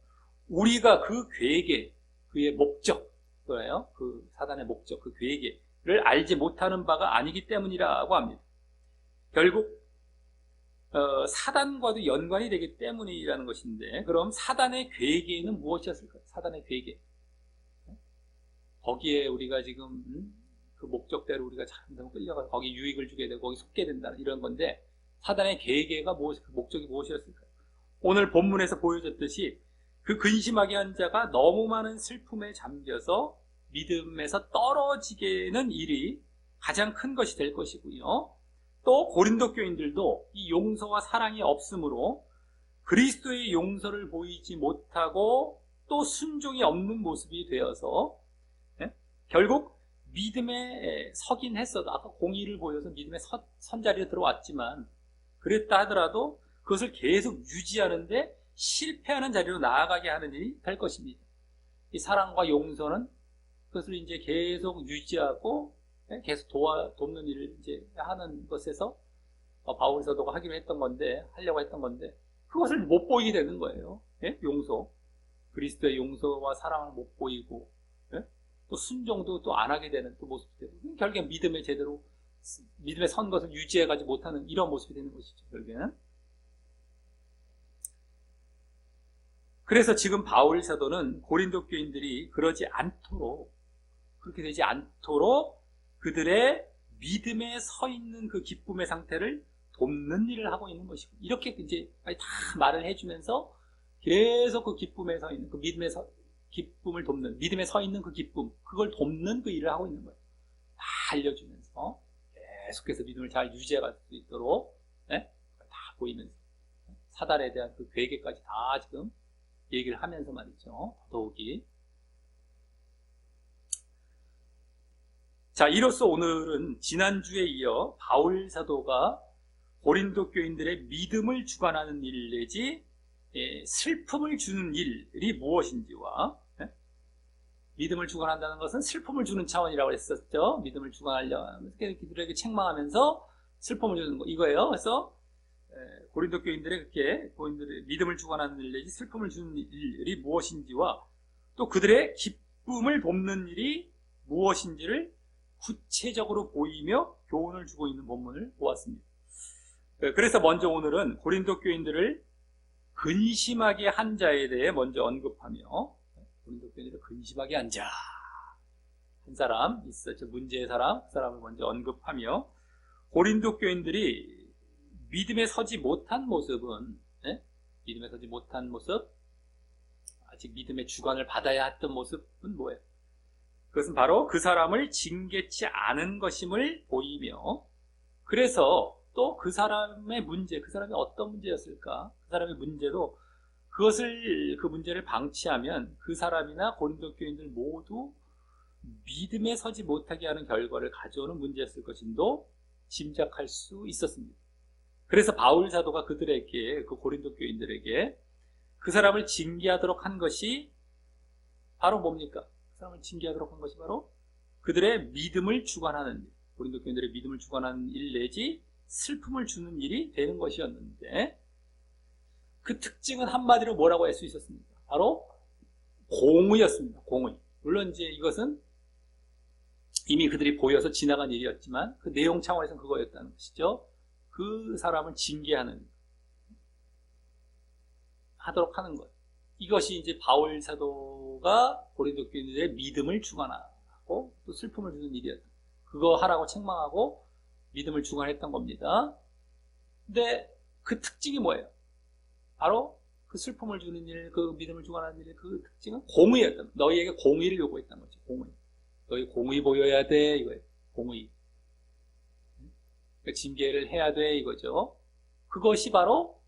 우리가 그 계획에 그의 목적 그래요. 그 사단의 목적 그 계획을 알지 못하는 바가 아니기 때문이라고 합니다. 결국 사단과도 연관이 되기 때문이라는 것인데 그럼 사단의 계획에는 무엇이었을까요? 사단의 계획에 거기에 우리가 지금 그 목적대로 우리가 잘못하면 끌려가서 거기 유익을 주게 되고 거기 속게 된다 이런 건데 사단의 계획가 그 목적이 무엇이었을까요? 오늘 본문에서 보여줬듯이 그 근심하게 한 자가 너무 많은 슬픔에 잠겨서 믿음에서 떨어지게는 일이 가장 큰 것이 될 것이고요. 또 고린도 교인들도 이 용서와 사랑이 없으므로 그리스도의 용서를 보이지 못하고 또 순종이 없는 모습이 되어서 결국 믿음에 서긴 했어도 아까 공의를 보여서 믿음의 선자리에 들어왔지만 그랬다 하더라도 그것을 계속 유지하는데 실패하는 자리로 나아가게 하는 일이 될 것입니다. 이 사랑과 용서는 그것을 이제 계속 유지하고 계속 돕는 일을 이제 하는 것에서 바울 사도가 하려고 했던 건데 그것을 못 보이게 되는 거예요. 예? 용서. 그리스도의 용서와 사랑을 못 보이고, 예? 또 순종도 또 안 하게 되는 또 모습이 되고, 결국엔 믿음에 선 것을 유지해가지 못하는 이런 모습이 되는 것이죠, 결국에는. 그래서 지금 바울 사도는 고린도 교인들이 그렇게 되지 않도록 그들의 믿음에 서 있는 그 기쁨의 상태를 돕는 일을 하고 있는 것이고, 이렇게 이제 다 말을 해주면서 계속 그 기쁨에 서 있는, 그 기쁨을 돕는, 믿음에 서 있는 그 기쁨, 그걸 돕는 그 일을 하고 있는 거예요. 다 알려주면서 계속해서 믿음을 잘 유지해갈 수 있도록, 네? 다 보이면서 사단에 대한 그 괴계까지 다 지금 얘기를 하면서 말이죠. 더욱이. 자, 이로써 오늘은 지난주에 이어 바울 사도가 고린도 교인들의 믿음을 주관하는 일 내지 슬픔을 주는 일이 무엇인지와, 믿음을 주관한다는 것은 슬픔을 주는 차원이라고 했었죠. 믿음을 주관하려 하면서 그들에게 책망하면서 슬픔을 주는 거 이거예요. 그래서 고린도 교인들의 믿음을 주관하는 일 내지 슬픔을 주는 일이 무엇인지와 또 그들의 기쁨을 돕는 일이 무엇인지를 구체적으로 보이며 교훈을 주고 있는 본문을 보았습니다. 그래서 먼저 오늘은 고린도 교인들을 근심하게 한 자에 대해 먼저 언급하며, 고린도 교인들을 근심하게 한 자, 한 사람 있었죠. 문제의 사람, 그 사람을 먼저 언급하며, 고린도 교인들이 믿음에 서지 못한 모습은, 믿음에 서지 못한 모습, 아직 믿음의 주관을 받아야 했던 모습은 뭐예요? 그것은 바로 그 사람을 징계치 않은 것임을 보이며, 그래서 또 그 사람의 문제, 그 사람이 어떤 문제였을까? 그 사람의 문제도 그 문제를 방치하면 그 사람이나 고린도 교인들 모두 믿음에 서지 못하게 하는 결과를 가져오는 문제였을 것임도 짐작할 수 있었습니다. 그래서 바울 사도가 그 고린도 교인들에게 그 사람을 징계하도록 한 것이 바로 뭡니까? 그 사람을 징계하도록 한 것이 바로 그들의 믿음을 주관하는 일, 고린도 교인들의 믿음을 주관하는 일 내지 슬픔을 주는 일이 되는 것이었는데, 그 특징은 한마디로 뭐라고 할 수 있었습니까? 바로 공의였습니다. 공의. 물론 이제 이것은 이미 그들이 보여서 지나간 일이었지만 그 내용 차원에서는 그거였다는 것이죠. 그 사람을 하도록 하는 것. 이것이 이제 바울 사도가 고린도 교인들의 믿음을 주관하고 또 슬픔을 주는 일이었다. 그거 하라고 책망하고 믿음을 주관했던 겁니다. 근데 그 특징이 뭐예요? 바로 그 슬픔을 주는 일, 그 믿음을 주관하는 일의 그 특징은 공의였다. 너희에게 공의를 요구했다는 거죠. 공의. 너희 공의 보여야 돼, 이거예요. 공의. 징계를 해야 돼, 이거죠. 그것이 바로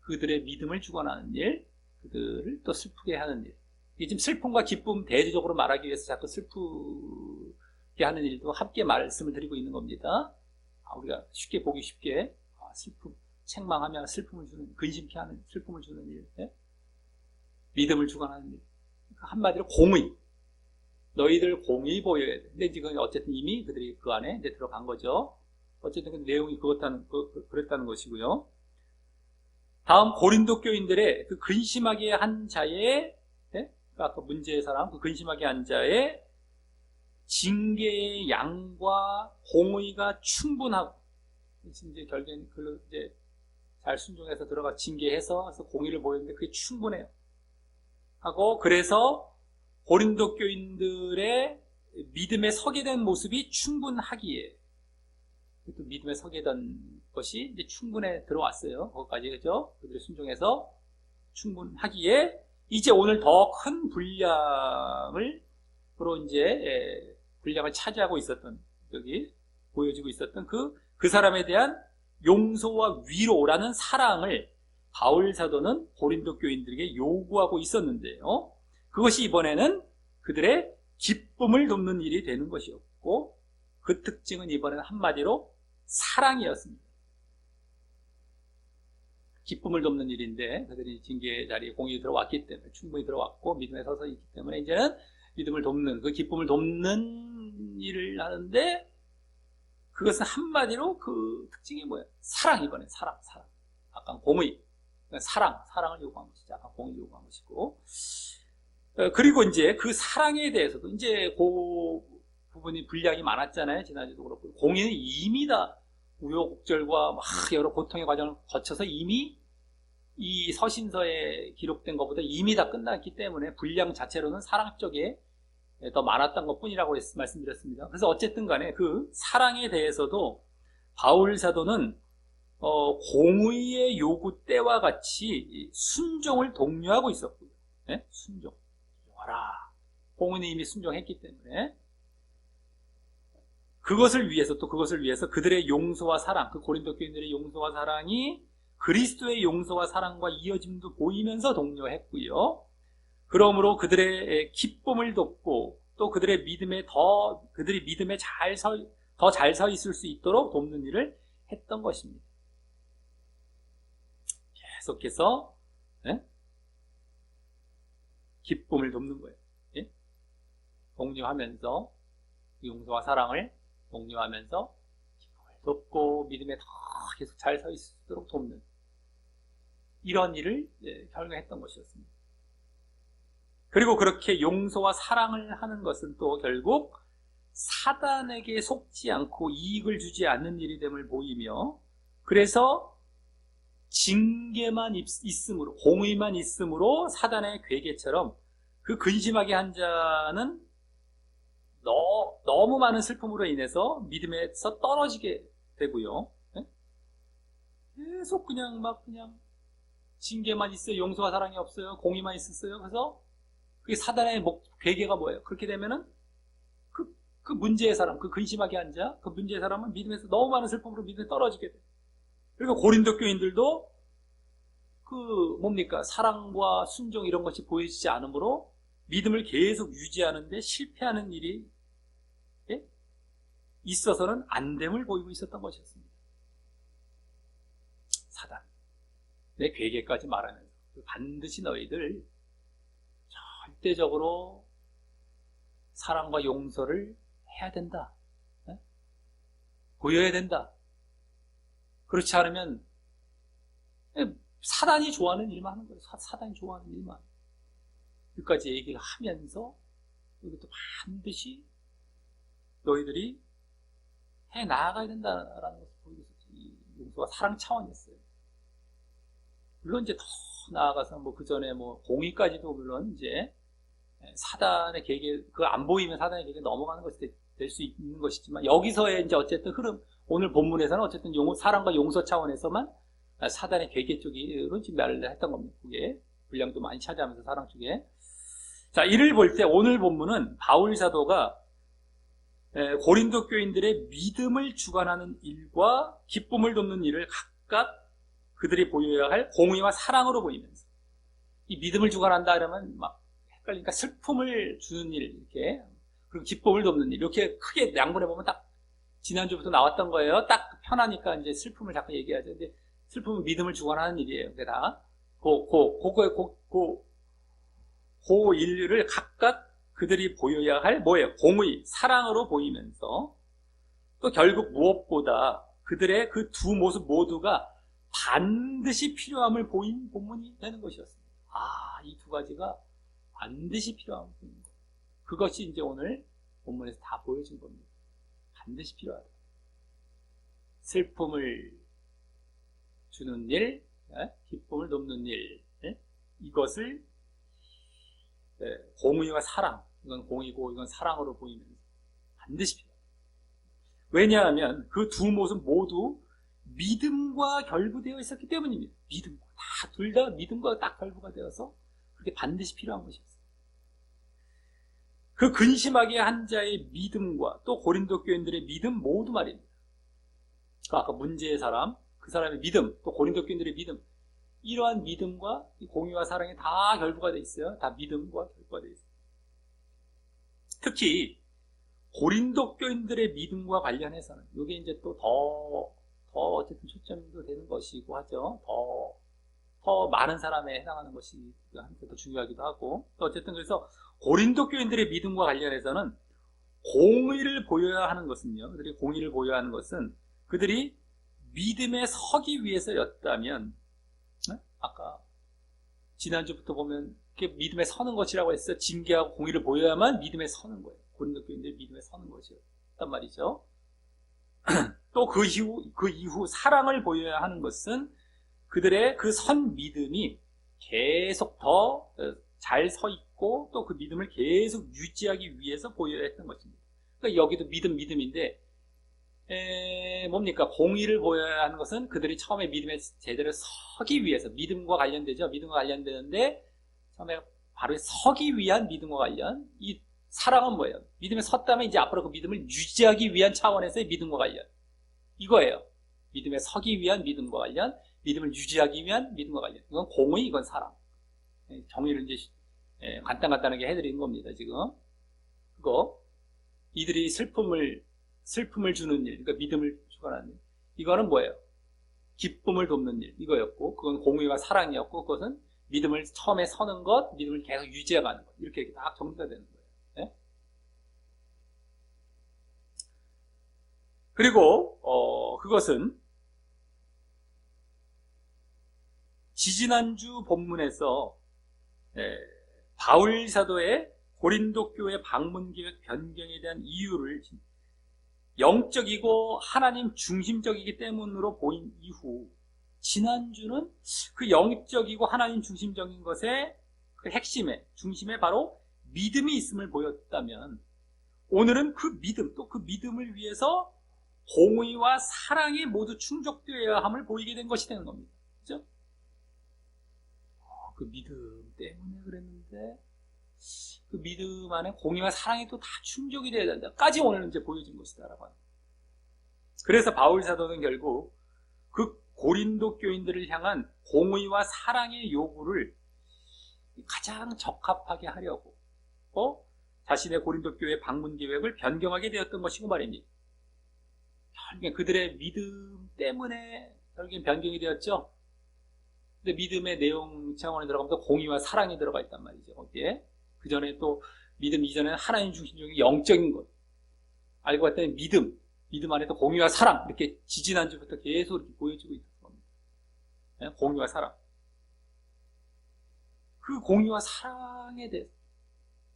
그들의 믿음을 주관하는 일, 그들을 또 슬프게 하는 일. 이게 지금 슬픔과 기쁨 대조적으로 말하기 위해서 자꾸 슬프게 하는 일도 함께 말씀을 드리고 있는 겁니다. 우리가 보기 쉽게 슬픔, 책망하며 슬픔을 주는, 근심케 하는, 슬픔을 주는 일, 믿음을 주관하는 일. 한마디로 공의. 너희들 공의 보여야 돼. 근데 지금 어쨌든 이미 그들이 그 안에 이제 들어간 거죠. 어쨌든 그 내용이 그랬다는 것이고요. 다음 고린도 교인들의 그 근심하게 한 자의, 아까 문제의 사람, 그 근심하게 한 자의 징계의 양과 공의가 충분하고, 이제 결국엔 그걸로 이제 잘 순종해서 들어가 징계해서 그래서 공의를 보였는데 그게 충분해요. 하고, 그래서 고린도 교인들의 믿음에 서게 된 모습이 충분하기에, 또 믿음에 서게 된 것이 이제 충분해 들어왔어요. 거기까지, 그죠? 그들의 순종해서 충분하기에, 이제 오늘 더 큰 분량을 차지하고 있었던, 여기 보여지고 있었던 그 사람에 대한 용서와 위로라는 사랑을 바울 사도는 고린도 교인들에게 요구하고 있었는데요. 그것이 이번에는 그들의 기쁨을 돕는 일이 되는 것이었고, 그 특징은 이번에는 한마디로 사랑이었습니다. 기쁨을 돕는 일인데 그들이 징계 자리에 공이 들어왔기 때문에, 충분히 들어왔고 믿음에 서서 있기 때문에 이제는 믿음을 돕는, 그 기쁨을 돕는 일을 하는데, 그것은 한마디로 그 특징이 뭐예요? 사랑. 이번에 사랑. 아까 공의, 사랑을 요구한 것이죠. 아까 공의 요구한 것이고, 그리고 이제 그 사랑에 대해서도 이제 그 부분이 분량이 많았잖아요. 지난주도 그렇고, 공의는 이미 다 우여곡절과 막 여러 고통의 과정을 거쳐서 이미 이 서신서에 기록된 것보다 이미 다 끝났기 때문에 분량 자체로는 사랑 쪽에 더 많았던 것 뿐이라고 말씀드렸습니다. 그래서 어쨌든 간에 그 사랑에 대해서도 바울 사도는 공의의 요구 때와 같이 순종을 독려하고 있었고요. 네? 순종. 와라. 공의는 이미 순종했기 때문에 그것을 위해서 그들의 용서와 사랑, 그 고린도 교인들의 용서와 사랑이 그리스도의 용서와 사랑과 이어짐도 보이면서 독려했고요. 그러므로 그들의 기쁨을 돕고 또 그들이 믿음에 더 잘 서 있을 수 있도록 돕는 일을 했던 것입니다. 계속해서 기쁨을 돕는 거예요. 독려하면서 용서와 사랑을 독려하면서 기쁨을 돕고 믿음에 더 계속 잘 서 있도록 돕는 이런 일을 결정했던 것이었습니다. 그리고 그렇게 용서와 사랑을 하는 것은 또 결국 사단에게 속지 않고 이익을 주지 않는 일이 됨을 보이며, 그래서 징계만 있음으로, 공의만 있음으로 사단의 괴계처럼 그 근심하게 한 자는 너무 많은 슬픔으로 인해서 믿음에서 떨어지게 되고요. 계속 그냥 징계만 있어요. 용서와 사랑이 없어요. 공의만 있었어요. 그래서 그게 사단의 괴계가 뭐예요? 그렇게 되면은 그 문제의 사람, 그 근심하게 한 자, 그 문제의 사람은 믿음에서 너무 많은 슬픔으로 믿음에 떨어지게 돼요. 그리고 고린도 교인들도 사랑과 순종 이런 것이 보여지지 않으므로 믿음을 계속 유지하는데 실패하는 일이 있어서는 안 됨을 보이고 있었던 것이었습니다. 사단, 내 괴계까지 말하면서 반드시 너희들 절대적으로 사랑과 용서를 해야 된다. 보여야 된다. 그렇지 않으면 사단이 좋아하는 일만 하는 거예요. 사단이 좋아하는 일만. 여기까지 얘기를 하면서 이것도 반드시 너희들이 해 나아가야 된다라는 것을 보이고 있었죠. 이 용서와 사랑 차원이었어요. 물론 이제 더 나아가서 그 전에 공의까지도 물론 이제 사단의 계계, 안 보이면 사단의 계계에 넘어가는 것이 될 수 있는 것이지만, 여기서의 이제 어쨌든 흐름, 오늘 본문에서는 어쨌든 사랑과 용서 차원에서만 사단의 계계 쪽으로 지금 말을 했던 겁니다. 그게 분량도 많이 차지하면서 사랑 쪽에. 자, 이를 볼 때 오늘 본문은 바울 사도가 고린도 교인들의 믿음을 주관하는 일과 기쁨을 돕는 일을 각각 그들이 보여야 할 공의와 사랑으로 보이면서, 이 믿음을 주관한다 그러면 헷갈리니까 슬픔을 주는 일, 이렇게, 그리고 기쁨을 돕는 일, 이렇게 크게 양분해 보면 딱 지난주부터 나왔던 거예요. 딱 편하니까 이제 슬픔을 자꾸 얘기하죠. 근데 슬픔은 믿음을 주관하는 일이에요. 그게 다 그 일을 각각 그들이 보여야 할 뭐예요? 공의, 사랑으로 보이면서, 또 결국 무엇보다 그들의 그 두 모습 모두가 반드시 필요함을 보인 본문이 되는 것이었습니다. 이 두 가지가 반드시 필요함을 보이는 거예요. 그것이 이제 오늘 본문에서 다 보여준 겁니다. 반드시 필요하다. 슬픔을 주는 일, 기쁨을 돕는 일, 이것을 공의와 사랑, 이건 공의고 이건 사랑으로 보이면서 반드시 필요하다. 왜냐하면 그 두 모습 모두 믿음과 결부되어 있었기 때문입니다. 믿음과 둘 다 믿음과 딱 결부가 되어서 그게 반드시 필요한 것이었어요. 그 근심하게 한 자의 믿음과 또 고린도 교인들의 믿음 모두 말입니다. 아까 문제의 사람, 그 사람의 믿음, 또 고린도 교인들의 믿음, 이러한 믿음과 공의와 사랑이 다 결부가 되어 있어요. 다 믿음과 결부가 되어 있어요. 특히 고린도 교인들의 믿음과 관련해서는 이게 이제 또 더 어쨌든 초점도 되는 것이고 하죠. 더 많은 사람에 해당하는 것이 한테 더 중요하기도 하고, 또 어쨌든 그래서 고린도 교인들의 믿음과 관련해서는 공의를 보여야 하는 것은요, 그들이 공의를 보여야 하는 것은 그들이 믿음에 서기 위해서였다면, 아까 지난주부터 보면 믿음에 서는 것이라고 했어요. 징계하고 공의를 보여야만 믿음에 서는 거예요. 고린도 교인들이 믿음에 서는 것이었단 말이죠. 또 그 이후 사랑을 보여야 하는 것은 그들의 그 선 믿음이 계속 더 잘 서 있고 또 그 믿음을 계속 유지하기 위해서 보여야 했던 것입니다. 그러니까 여기도 믿음인데 뭡니까? 공의를 보여야 하는 것은 그들이 처음에 믿음에 제대로 서기 위해서, 믿음과 관련되죠. 믿음과 관련되는데 처음에 바로 서기 위한 믿음과 관련, 이 사랑은 뭐예요? 믿음에 섰다면 이제 앞으로 그 믿음을 유지하기 위한 차원에서의 믿음과 관련, 이거예요. 믿음에 서기 위한 믿음과 관련, 믿음을 유지하기 위한 믿음과 관련. 이건 공의, 이건 사랑. 정의를 이제 간단하게 해드리는 겁니다. 지금 그거 이들이 슬픔을 주는 일, 그러니까 믿음을 주관하는 일, 이거는 뭐예요? 기쁨을 돕는 일, 이거였고, 그건 공의와 사랑이었고, 그것은 믿음을 처음에 서는 것, 믿음을 계속 유지해가는 것, 이렇게 딱 정리가 되는 거예요. 네? 그리고 그것은 지지난주 본문에서 바울 사도의 고린도 교회 방문 계획 변경에 대한 이유를 영적이고 하나님 중심적이기 때문으로 보인 이후, 지난주는 그 영적이고 하나님 중심적인 것의 그 핵심에, 중심에 바로 믿음이 있음을 보였다면, 오늘은 그 믿음, 또 그 믿음을 위해서 공의와 사랑이 모두 충족되어야 함을 보이게 된 것이 되는 겁니다. 그죠? 그 믿음 때문에 그랬는데, 그 믿음 안에 공의와 사랑이 또 다 충족이 되어야 된다까지 오늘 이제 보여진 것이다라고 합니다. 그래서 바울 사도는 결국 그 고린도 교인들을 향한 공의와 사랑의 요구를 가장 적합하게 하려고 자신의 고린도 교회 방문 계획을 변경하게 되었던 것이고 말입니다. 결국엔 그들의 믿음 때문에 결국엔 변경이 되었죠. 근데 믿음의 내용 차원에 들어가면서 공의와 사랑이 들어가 있단 말이죠. 거기에 그 전에 또 믿음 이전에는 하나님 중심적인 영적인 것 알고 봤더니 믿음 안에 또 공의와 사랑, 이렇게 지지난주부터 계속 이렇게 보여지고 있는 겁니다. 공의와 사랑, 그 공의와 사랑에 대해서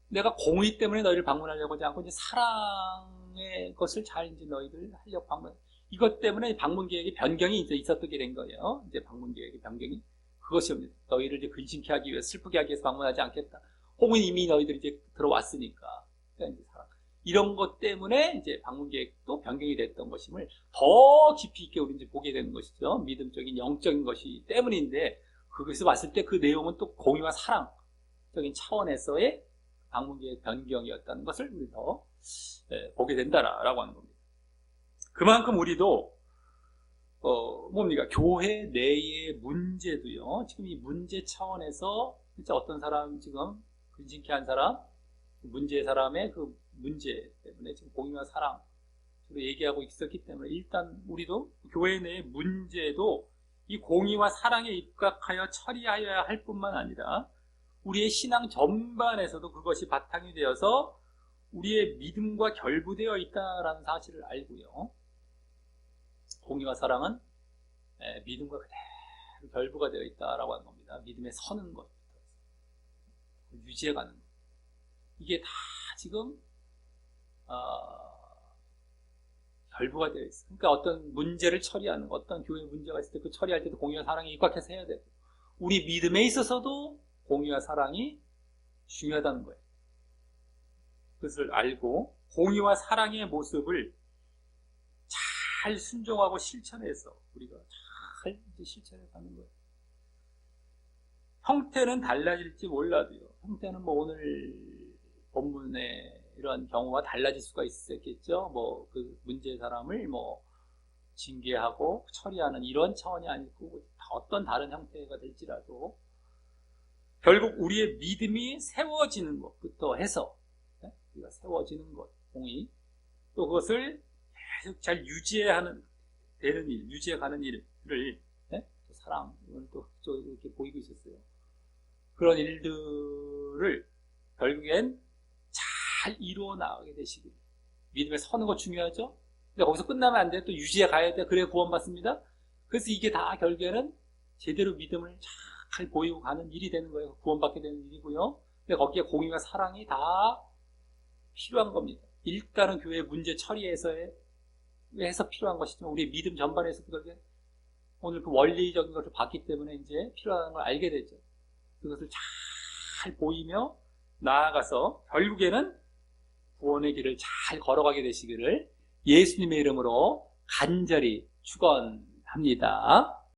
내가 공의 때문에 너희를 방문하려고 하지 않고 이제 사랑의 것을 잘 이제 너희들 하려고 방문, 이것 때문에 방문 계획의 변경이 이제 있었게 된 거예요. 이제 방문 계획의 변경이 그것이옵니다. 너희를 이제 근심케 하기 위해서, 슬프게 하기 위해서 방문하지 않겠다. 혹은 이미 너희들이 이제 들어왔으니까. 그러니까 이제 사랑. 이런 것 때문에 이제 방문 계획도 변경이 됐던 것임을 더 깊이 있게 우리 이제 보게 되는 것이죠. 믿음적인 영적인 것이 때문인데, 그것을 봤을 때 그 내용은 또 공의와 사랑적인 차원에서의 방문 계획 변경이었다는 것을 우리 더 보게 된다라고 하는 겁니다. 그만큼 우리도 뭡니까? 교회 내의 문제도요. 지금 이 문제 차원에서 진짜 어떤 사람 지금 근심케 한 사람, 문제 사람의 그 문제 때문에 지금 공의와 사랑 얘기하고 있었기 때문에 일단 우리도 교회 내의 문제도 이 공의와 사랑에 입각하여 처리하여야 할 뿐만 아니라 우리의 신앙 전반에서도 그것이 바탕이 되어서 우리의 믿음과 결부되어 있다는 사실을 알고요. 공의와 사랑은 믿음과 그대로 결부가 되어 있다라고 하는 겁니다. 믿음에 서는 것, 유지해가는 것. 이게 다 지금 결부가 되어 있어요. 그러니까 어떤 문제를 처리하는 것, 어떤 교회 문제가 있을 때 그 처리할 때도 공의와 사랑이 입각해서 해야 되고, 우리 믿음에 있어서도 공의와 사랑이 중요하다는 거예요. 그것을 알고 공의와 사랑의 모습을 잘 순종하고 실천해서 우리가 잘 실천해 가는 거예요. 형태는 달라질지 몰라도요. 형태는 뭐 오늘 본문에 이런 경우가 달라질 수가 있었겠죠. 뭐 그 문제 사람을 뭐 징계하고 처리하는 이런 차원이 아니고 어떤 다른 형태가 될지라도 결국 우리의 믿음이 세워지는 것부터 해서 우리가 세워지는 것, 공의. 또 그것을 계속 잘 유지해가는 일을, 네? 또 사랑, 이건 또 이렇게 보이고 있었어요. 그런 일들을 결국엔 잘 이루어 나가게 되시길. 믿음에 서는 거 중요하죠? 근데 거기서 끝나면 안 돼. 또 유지해 가야 돼. 그래야 구원받습니다. 그래서 이게 다 결국에는 제대로 믿음을 잘 보이고 가는 일이 되는 거예요. 구원받게 되는 일이고요. 근데 거기에 공의와 사랑이 다 필요한 겁니다. 일단은 교회 문제 처리해서 필요한 것이지만 우리 믿음 전반에서도 그렇게 오늘 그 원리적인 것을 봤기 때문에 이제 필요한 걸 알게 되죠. 그것을 잘 보이며 나아가서 결국에는 구원의 길을 잘 걸어가게 되시기를 예수님의 이름으로 간절히 축원합니다.